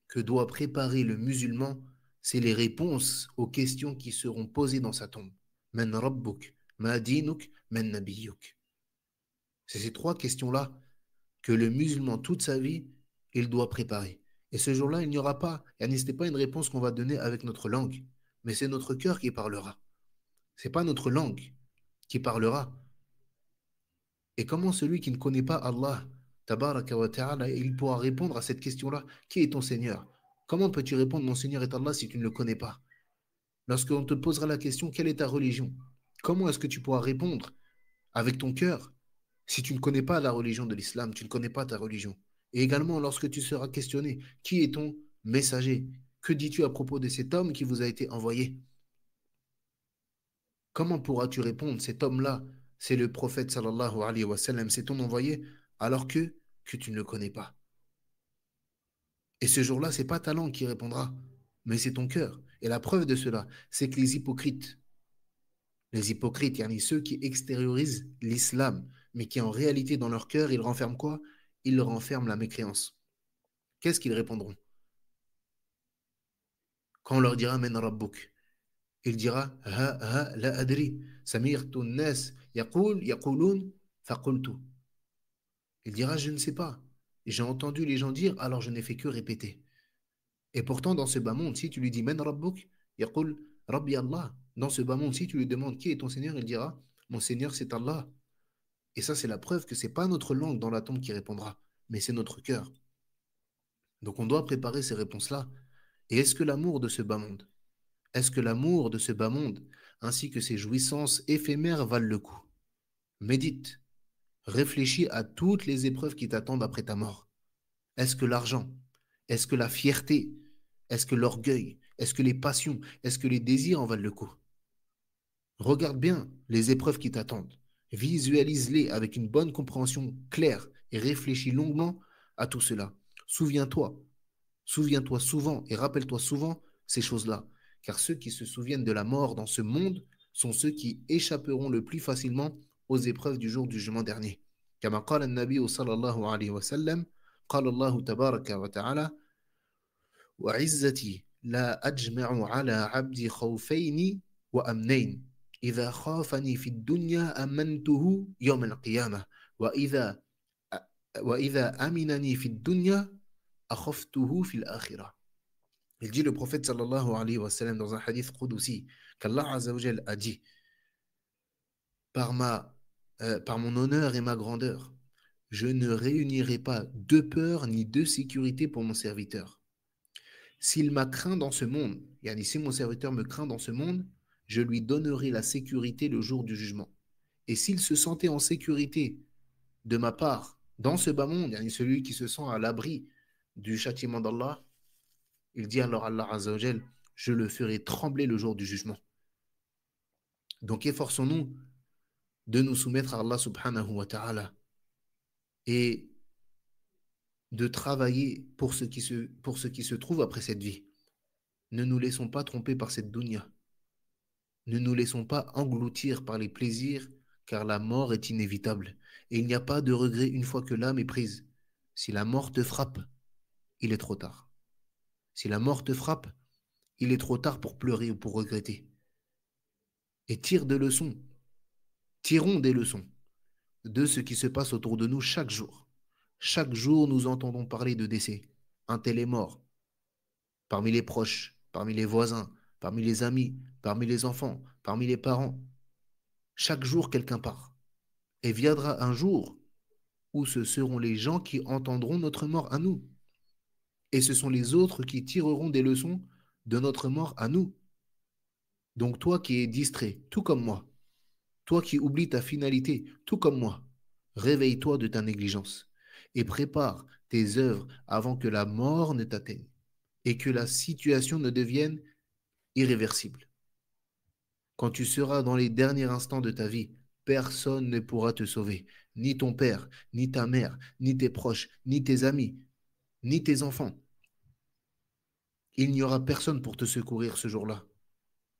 que doit préparer le musulman, c'est les réponses aux questions qui seront posées dans sa tombe. Man rabbuk, ma dinuk, man nabiyuk. C'est ces trois questions-là que le musulman, toute sa vie, il doit préparer. Et ce jour-là, il n'y aura pas, ce n'est pas une réponse qu'on va donner avec notre langue, mais c'est notre cœur qui parlera. Ce n'est pas notre langue qui parlera. Et comment celui qui ne connaît pas Allah, tabaraka wa ta'ala, il pourra répondre à cette question-là? Qui est ton Seigneur? Comment peux-tu répondre mon Seigneur est Allah si tu ne le connais pas? Lorsqu'on te posera la question, quelle est ta religion? Comment est-ce que tu pourras répondre avec ton cœur si tu ne connais pas la religion de l'islam, tu ne connais pas ta religion? Et également, lorsque tu seras questionné, qui est ton messager? Que dis-tu à propos de cet homme qui vous a été envoyé? Comment pourras-tu répondre, cet homme-là, c'est le prophète sallallahu alayhi wa sallam, c'est ton envoyé, alors que tu ne le connais pas. Et ce jour-là, c'est pas ta langue qui répondra, mais c'est ton cœur. Et la preuve de cela, c'est que les hypocrites, yani ceux qui extériorisent l'islam, mais qui en réalité, dans leur cœur, ils renferment quoi? Ils renferment la mécréance. Qu'est-ce qu'ils répondront? Quand on leur dira Men Rabbuk, il dira Ha la adri, samirtu nas yaqulun faqultu. Il dira Je ne sais pas. J'ai entendu les gens dire, alors je n'ai fait que répéter. Et pourtant, dans ce bas monde, si tu lui dis Men Rabbuk, yaqul Rabbi Allah. Dans ce bas monde, si tu lui demandes qui est ton Seigneur, il dira Mon Seigneur, c'est Allah. Et ça, c'est la preuve que ce n'est pas notre langue dans la tombe qui répondra, mais c'est notre cœur. Donc on doit préparer ces réponses-là. Et est-ce que l'amour de ce bas monde, est-ce que l'amour de ce bas monde, ainsi que ses jouissances éphémères valent le coup? Médite, réfléchis à toutes les épreuves qui t'attendent après ta mort. Est-ce que l'argent, est-ce que la fierté, est-ce que l'orgueil, est-ce que les passions, est-ce que les désirs en valent le coup? Regarde bien les épreuves qui t'attendent. Visualise-les avec une bonne compréhension claire et réfléchis longuement à tout cela. Souviens-toi, souviens-toi souvent et rappelle-toi souvent ces choses-là, car ceux qui se souviennent de la mort dans ce monde sont ceux qui échapperont le plus facilement aux épreuves du jour du jugement dernier. كما قال النبي صلى الله عليه وسلم قال الله تبارك وتعالى وعزتي لا أجمع على عبدي خوفين وأمنين إذا خافني في الدنيا أمنته يوم القيامة وإذا وإذا أمنني في الدنيا أخفته في الآخرة. Il dit le prophète sallallahu alayhi wa sallam dans un hadith qudsi qu'Allah Azza wa Jal a dit par, par mon honneur et ma grandeur, je ne réunirai pas deux peurs ni deux sécurités pour mon serviteur. S'il m'a craint dans ce monde, yani si mon serviteur me craint dans ce monde, je lui donnerai la sécurité le jour du jugement. Et s'il se sentait en sécurité de ma part dans ce bas monde, yani celui qui se sent à l'abri du châtiment d'Allah, il dit alors Allah Azza wa Jal, je le ferai trembler le jour du jugement. Donc efforçons-nous de nous soumettre à Allah subhanahu wa ta'ala et de travailler pour ce qui se trouve après cette vie. Ne nous laissons pas tromper par cette dunya. Ne nous laissons pas engloutir par les plaisirs, car la mort est inévitable. Et il n'y a pas de regret une fois que l'âme est prise. Si la mort te frappe, il est trop tard. Si la mort te frappe, il est trop tard pour pleurer ou pour regretter. Et tire des leçons. Tirons des leçons de ce qui se passe autour de nous chaque jour. Chaque jour, nous entendons parler de décès. Un tel est mort. Parmi les proches, parmi les voisins, parmi les amis, parmi les enfants, parmi les parents. Chaque jour, quelqu'un part. Et viendra un jour où ce seront les gens qui entendront notre mort à nous. Et ce sont les autres qui tireront des leçons de notre mort à nous. Donc toi qui es distrait, tout comme moi, toi qui oublies ta finalité, tout comme moi, réveille-toi de ta négligence et prépare tes œuvres avant que la mort ne t'atteigne et que la situation ne devienne irréversible. Quand tu seras dans les derniers instants de ta vie, personne ne pourra te sauver, ni ton père, ni ta mère, ni tes proches, ni tes amis, ni tes enfants. Il n'y aura personne pour te secourir ce jour-là.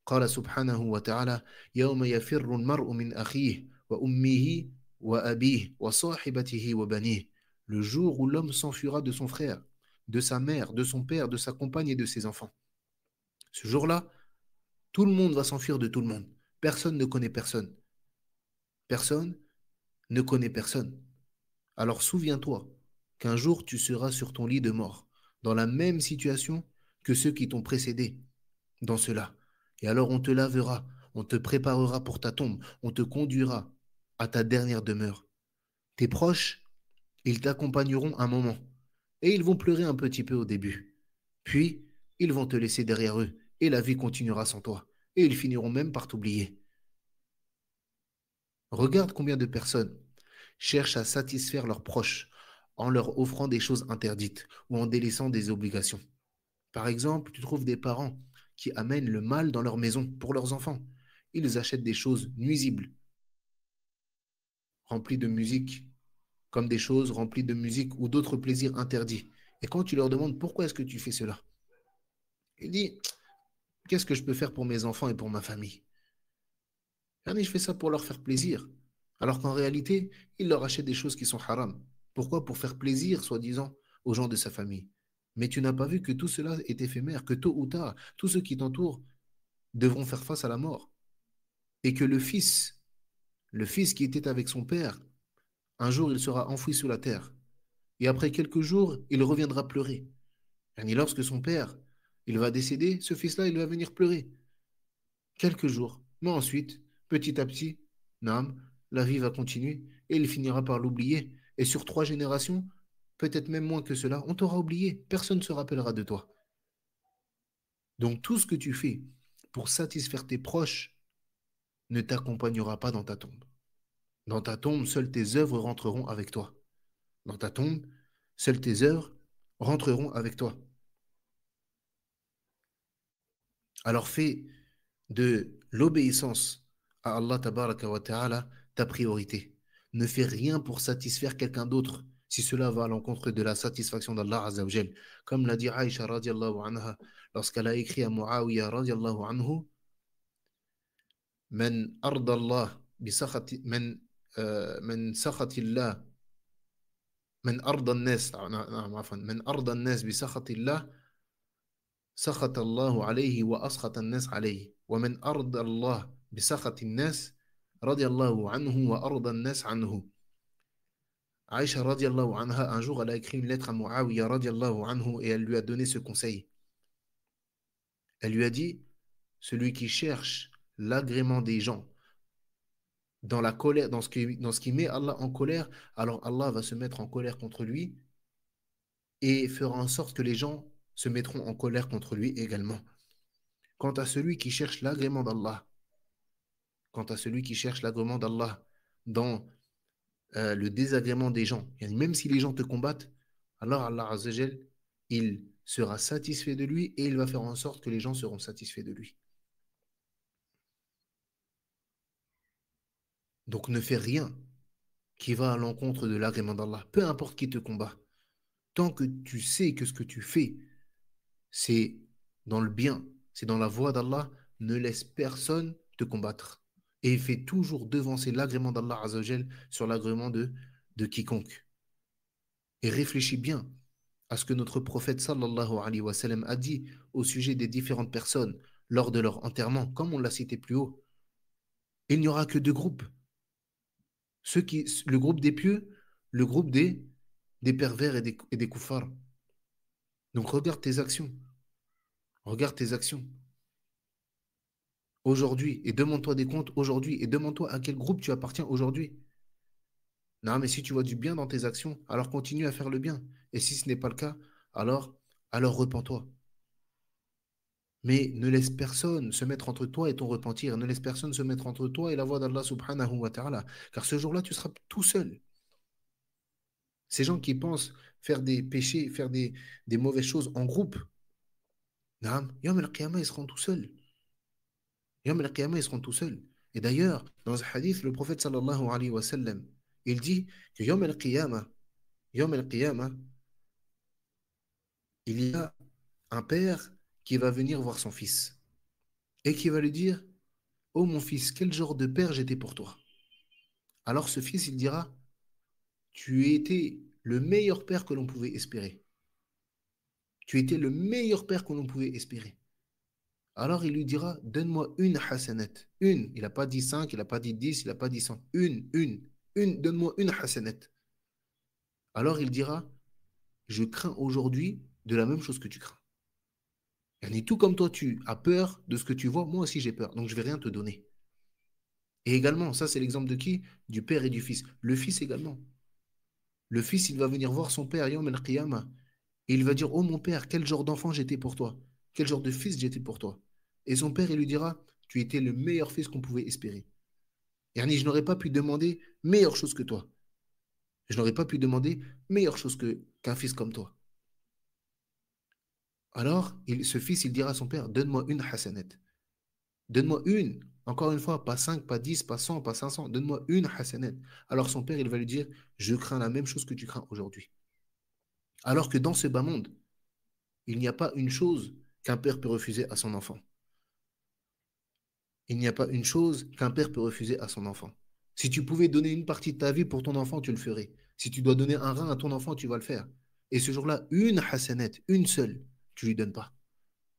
قال سبحانه وتعالى يوم يفر المرء من أخيه وأمه وأبيه وصاحبته وبنيه. Le jour où l'homme s'enfuira de son frère, de sa mère, de son père, de sa compagne et de ses enfants. Ce jour-là, tout le monde va s'enfuir de tout le monde. Personne ne connaît personne. Personne ne connaît personne. Alors souviens-toi qu'un jour tu seras sur ton lit de mort, dans la même situation que ceux qui t'ont précédé dans cela. Et alors on te lavera, on te préparera pour ta tombe, on te conduira à ta dernière demeure. Tes proches, ils t'accompagneront un moment, et ils vont pleurer un petit peu au début. Puis, ils vont te laisser derrière eux, et la vie continuera sans toi, et ils finiront même par t'oublier. Regarde combien de personnes cherchent à satisfaire leurs proches en leur offrant des choses interdites ou en délaissant des obligations. Par exemple, tu trouves des parents qui amènent le mal dans leur maison pour leurs enfants. ils achètent des choses nuisibles, remplies de musique, comme des choses remplies de musique ou d'autres plaisirs interdits. Et quand tu leur demandes pourquoi est-ce que tu fais cela, il dit, qu'est-ce que je peux faire pour mes enfants et pour ma famille? Yani, je fais ça pour leur faire plaisir. Alors qu'en réalité, il leur achète des choses qui sont haram. Pourquoi? Pour faire plaisir, soi-disant, aux gens de sa famille. Mais tu n'as pas vu que tout cela est éphémère, que tôt ou tard, tous ceux qui t'entourent devront faire face à la mort. Et que le fils qui était avec son père, un jour il sera enfoui sous la terre. Et après quelques jours, il reviendra pleurer. Et lorsque son père, il va décéder, ce fils-là, il va venir pleurer. Quelques jours. Mais ensuite, petit à petit, Naam, la vie va continuer et il finira par l'oublier. Et sur 3 générations, peut-être même moins que cela, on t'aura oublié. Personne ne se rappellera de toi. Donc tout ce que tu fais pour satisfaire tes proches ne t'accompagnera pas dans ta tombe. Dans ta tombe, seules tes œuvres rentreront avec toi. Dans ta tombe, seules tes œuvres rentreront avec toi. Alors fais de l'obéissance à Allah tabaraka wa ta'ala ta priorité. Ne fais rien pour satisfaire quelqu'un d'autre si cela va à l'encontre de la satisfaction d'Allah Azza wa Jal. Comme l'a dit Aïcha radiallahu anha lorsqu'elle a écrit à Muawiyah radiallahu anhu من أرضى الله بسخط من سخط الله من أرضى الناس نعم عفوا من أرضى الناس بسخط الله سخط الله عليه وأسخط الناس عليه ومن أرضى الله بسخط الناس رضي الله عنه وأرضى الناس عنه. Aïcha radiallahu anha, un jour, elle a écrit une lettre à Muawiyah radiallahu anhu et elle lui a donné ce conseil. Elle lui a dit, celui qui cherche l'agrément des gens dans la colère, dans ce qui met Allah en colère, alors Allah va se mettre en colère contre lui et fera en sorte que les gens se mettront en colère contre lui également. Quant à celui qui cherche l'agrément d'Allah, quant à celui qui cherche l'agrément d'Allah dans le désagrément des gens, et même si les gens te combattent, alors Allah Azzajal, il sera satisfait de lui et il va faire en sorte que les gens seront satisfaits de lui. Donc ne fais rien qui va à l'encontre de l'agrément d'Allah, peu importe qui te combat. Tant que tu sais que ce que tu fais, c'est dans le bien, c'est dans la voie d'Allah, ne laisse personne te combattre. Et fais toujours devancer l'agrément d'Allah Azzawajal sur l'agrément de quiconque. Et réfléchis bien à ce que notre prophète sallallahu alayhi wa sallam a dit au sujet des différentes personnes lors de leur enterrement, comme on l'a cité plus haut. Il n'y aura que 2 groupes. Le groupe des pieux, le groupe des pervers et des koufars. Donc regarde tes actions. Regarde tes actions aujourd'hui et demande-toi des comptes aujourd'hui et demande-toi à quel groupe tu appartiens aujourd'hui. Non, mais si tu vois du bien dans tes actions, alors continue à faire le bien. Et si ce n'est pas le cas, alors repens-toi. Mais ne laisse personne se mettre entre toi et ton repentir. Ne laisse personne se mettre entre toi et la voie d'Allah subhanahu wa ta'ala. Car ce jour-là, tu seras tout seul. Ces gens qui pensent faire des péchés, faire des mauvaises choses en groupe, Naam, Yom al-Qiyamah, ils seront tout seuls. Yom al-Qiyamah, ils seront tout seuls. Et d'ailleurs, dans un hadith, le prophète sallallahu alayhi wa sallam, il dit que Yom al-Qiyamah, il y a un père qui va venir voir son fils et qui va lui dire, oh mon fils, quel genre de père j'étais pour toi? Alors ce fils, il dira, tu étais le meilleur père que l'on pouvait espérer. Tu étais le meilleur père que l'on pouvait espérer. Alors il lui dira, donne-moi une hasanat. Une. Il n'a pas dit 5, il n'a pas dit 10, il n'a pas dit 100. Donne-moi une hasanat. Alors il dira, je crains aujourd'hui de la même chose que tu crains. Et tout comme toi, tu as peur de ce que tu vois, moi aussi j'ai peur, donc je ne vais rien te donner. Et également, ça c'est l'exemple de qui? Du père et du fils. Le fils également. Le fils, il va venir voir son père, Yom al-Qiyamah, et il va dire, oh mon père, quel genre d'enfant j'étais pour toi? Quel genre de fils j'étais pour toi? Et son père, il lui dira, tu étais le meilleur fils qu'on pouvait espérer. Yani, je n'aurais pas pu demander meilleure chose que toi. Je n'aurais pas pu demander meilleure chose qu'un fils comme toi. Alors, ce fils, il dira à son père, donne-moi une hasanat. Donne-moi une. Encore une fois, pas 5, pas 10, pas 100, pas 500. Donne-moi une hasanat. Alors son père, il va lui dire, je crains la même chose que tu crains aujourd'hui. Alors que dans ce bas monde, il n'y a pas une chose qu'un père peut refuser à son enfant. Il n'y a pas une chose qu'un père peut refuser à son enfant. Si tu pouvais donner une partie de ta vie pour ton enfant, tu le ferais. Si tu dois donner un rein à ton enfant, tu vas le faire. Et ce jour-là, une hasanat, une seule, tu lui donnes pas.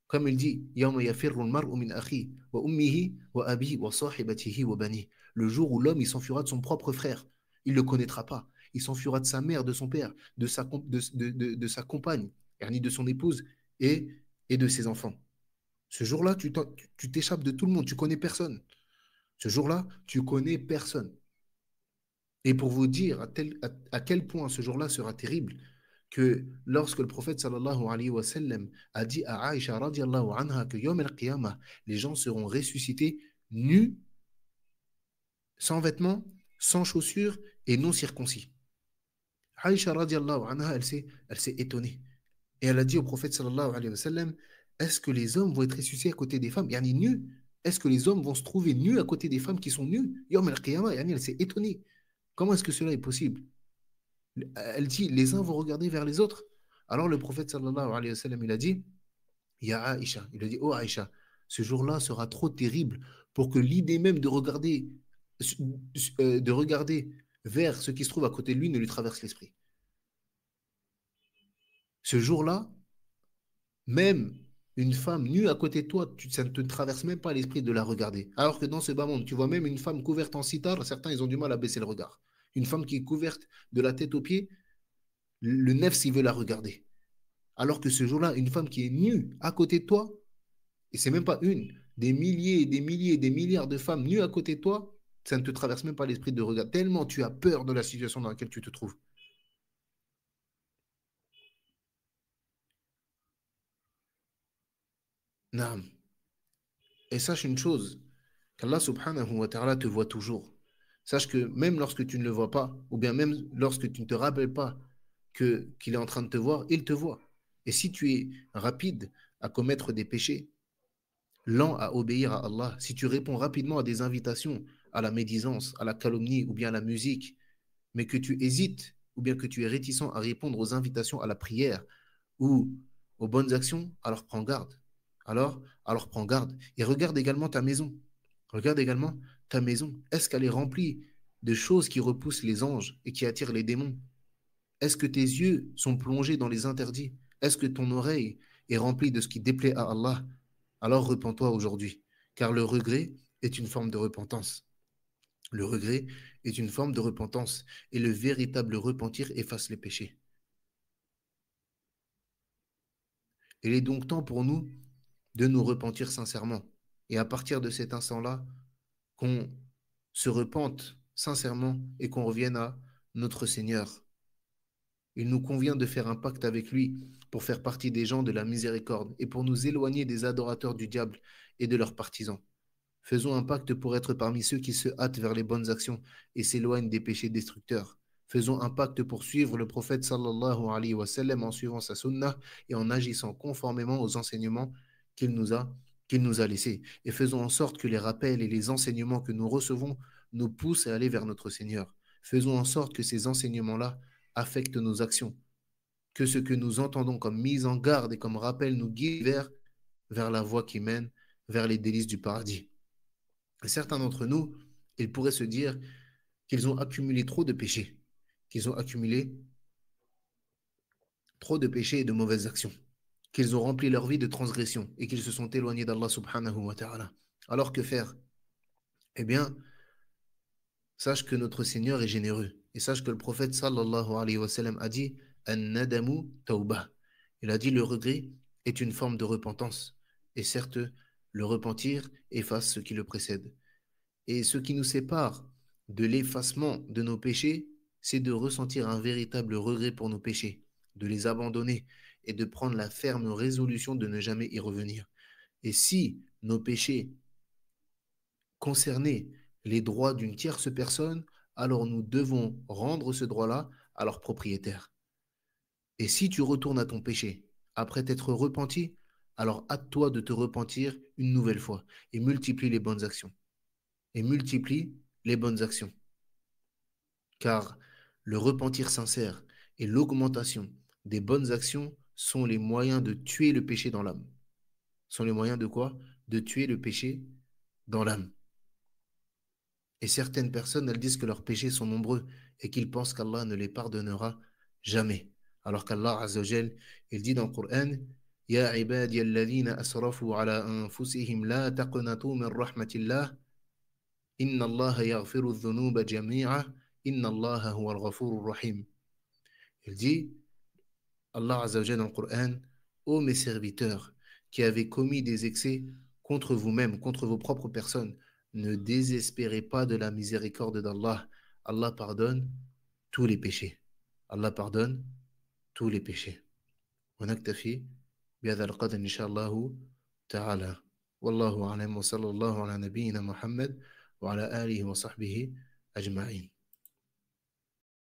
Comme il dit, يَوْمَ يَفِرُّ الْمَرْءُ مِنْ أَخِيهِ وَأُمِّهِ وَأَبِيهِ وَصَاحِبَتِهِ وَبَنِيهِ. Le jour où l'homme, il s'enfuira de son propre frère. Il ne le connaîtra pas. Il s'enfuira de sa mère, de son père, de sa compagne, ni de son épouse et, et de ses enfants. Ce jour-là, tu t'échappes de tout le monde. Tu connais personne. Ce jour-là, tu connais personne. Et pour vous dire à quel point ce jour-là sera terrible, que lorsque le prophète sallallahu alayhi wa sallam a dit à Aïcha radiallahu anha que Yom al-Qiyamah, les gens seront ressuscités nus, sans vêtements, sans chaussures et non circoncis. Aïcha radiallahu anha, elle s'est étonnée. Et elle a dit au prophète sallallahu alayhi wa sallam, est-ce que les hommes vont être ressuscités à côté des femmes? Yani nus. Est-ce que les hommes vont se trouver nus à côté des femmes qui sont nues? Yom al-Qiyamah, elle s'est étonnée. Comment est-ce que cela est possible? Elle dit, les uns vont regarder vers les autres. Alors le prophète sallallahu alayhi wa sallam, il a dit, Ya Aïcha, il a dit, oh Aïcha, ce jour-là sera trop terrible pour que l'idée même de regarder vers ce qui se trouve à côté de lui ne lui traverse l'esprit. Ce jour-là, même une femme nue à côté de toi, ça ne te traverse même pas l'esprit de la regarder. Alors que dans ce bas monde, tu vois même une femme couverte en sitar, certains, ils ont du mal à baisser le regard. Une femme qui est couverte de la tête aux pieds, le nef, s'il veut la regarder. Alors que ce jour-là, une femme qui est nue à côté de toi, et c'est même pas une, des milliers, des milliers, des milliards de femmes nues à côté de toi, ça ne te traverse même pas l'esprit de regard, tellement tu as peur de la situation dans laquelle tu te trouves. Naam. Et sache une chose, qu'Allah subhanahu wa ta'ala te voit toujours. Sache que même lorsque tu ne le vois pas, ou bien même lorsque tu ne te rappelles pas qu'il est en train de te voir, il te voit. Et si tu es rapide à commettre des péchés, lent à obéir à Allah, si tu réponds rapidement à des invitations, à la médisance, à la calomnie ou bien à la musique, mais que tu hésites ou bien que tu es réticent à répondre aux invitations à la prière ou aux bonnes actions, alors prends garde. Alors prends garde. Et regarde également ta maison. Regarde également ta maison. Est-ce qu'elle est remplie de choses qui repoussent les anges et qui attirent les démons? Est-ce que tes yeux sont plongés dans les interdits? Est-ce que ton oreille est remplie de ce qui déplaît à Allah? Alors repens-toi aujourd'hui, car le regret est une forme de repentance. Le regret est une forme de repentance et le véritable repentir efface les péchés. Il est donc temps pour nous de nous repentir sincèrement. Et à partir de cet instant-là, qu'on se repente sincèrement et qu'on revienne à notre Seigneur. Il nous convient de faire un pacte avec lui pour faire partie des gens de la miséricorde et pour nous éloigner des adorateurs du diable et de leurs partisans. Faisons un pacte pour être parmi ceux qui se hâtent vers les bonnes actions et s'éloignent des péchés destructeurs. Faisons un pacte pour suivre le prophète sallallahu alayhi wa sallam en suivant sa sunnah et en agissant conformément aux enseignements qu'il nous a, qu'il nous a laissés. Et faisons en sorte que les rappels et les enseignements que nous recevons nous poussent à aller vers notre Seigneur. Faisons en sorte que ces enseignements-là affectent nos actions, que ce que nous entendons comme mise en garde et comme rappel nous guide vers la voie qui mène vers les délices du paradis. Et certains d'entre nous, ils pourraient se dire qu'ils ont accumulé trop de péchés, qu'ils ont accumulé trop de péchés et de mauvaises actions, qu'ils ont rempli leur vie de transgressions et qu'ils se sont éloignés d'Allah subhanahu wa ta'ala. Alors que faire? Eh bien, sache que notre Seigneur est généreux. Et sache que le prophète sallallahu alayhi wa sallam a dit An-nadamu tawbah. Il a dit le regret est une forme de repentance. Et certes, le repentir efface ce qui le précède. Et ce qui nous sépare de l'effacement de nos péchés, c'est de ressentir un véritable regret pour nos péchés, de les abandonner et de prendre la ferme résolution de ne jamais y revenir. Et si nos péchés concernaient les droits d'une tierce personne, alors nous devons rendre ce droit-là à leur propriétaire. Et si tu retournes à ton péché après t'être repenti, alors hâte-toi de te repentir une nouvelle fois et multiplie les bonnes actions. Et multiplie les bonnes actions. Car le repentir sincère et l'augmentation des bonnes actions sont les moyens de tuer le péché dans l'âme. Sont les moyens de quoi? De tuer le péché dans l'âme. Et certaines personnes, elles disent que leurs péchés sont nombreux et qu'ils pensent qu'Allah ne les pardonnera jamais. Alors qu'Allah Azzawajal, il dit dans le Coran, Ya ibadi alladhina asrafu ala anfusihim la taqnatu min rahmatillah, inna Allah yaghfiru dhunuba jami'a, inna Allah huwa al-ghafurur rahim. Il dit, Allah Azzawajal dans le Coran, ô mes serviteurs qui avez commis des excès contre vous-même, contre vos propres personnes, ne désespérez pas de la miséricorde d'Allah. Allah pardonne tous les péchés. Allah pardonne tous les péchés. ونكتفي بهذا القدر إن شاء الله تعالى والله أعلم وصلى الله على نبينا محمد وعلى آله وصحبه أجمعين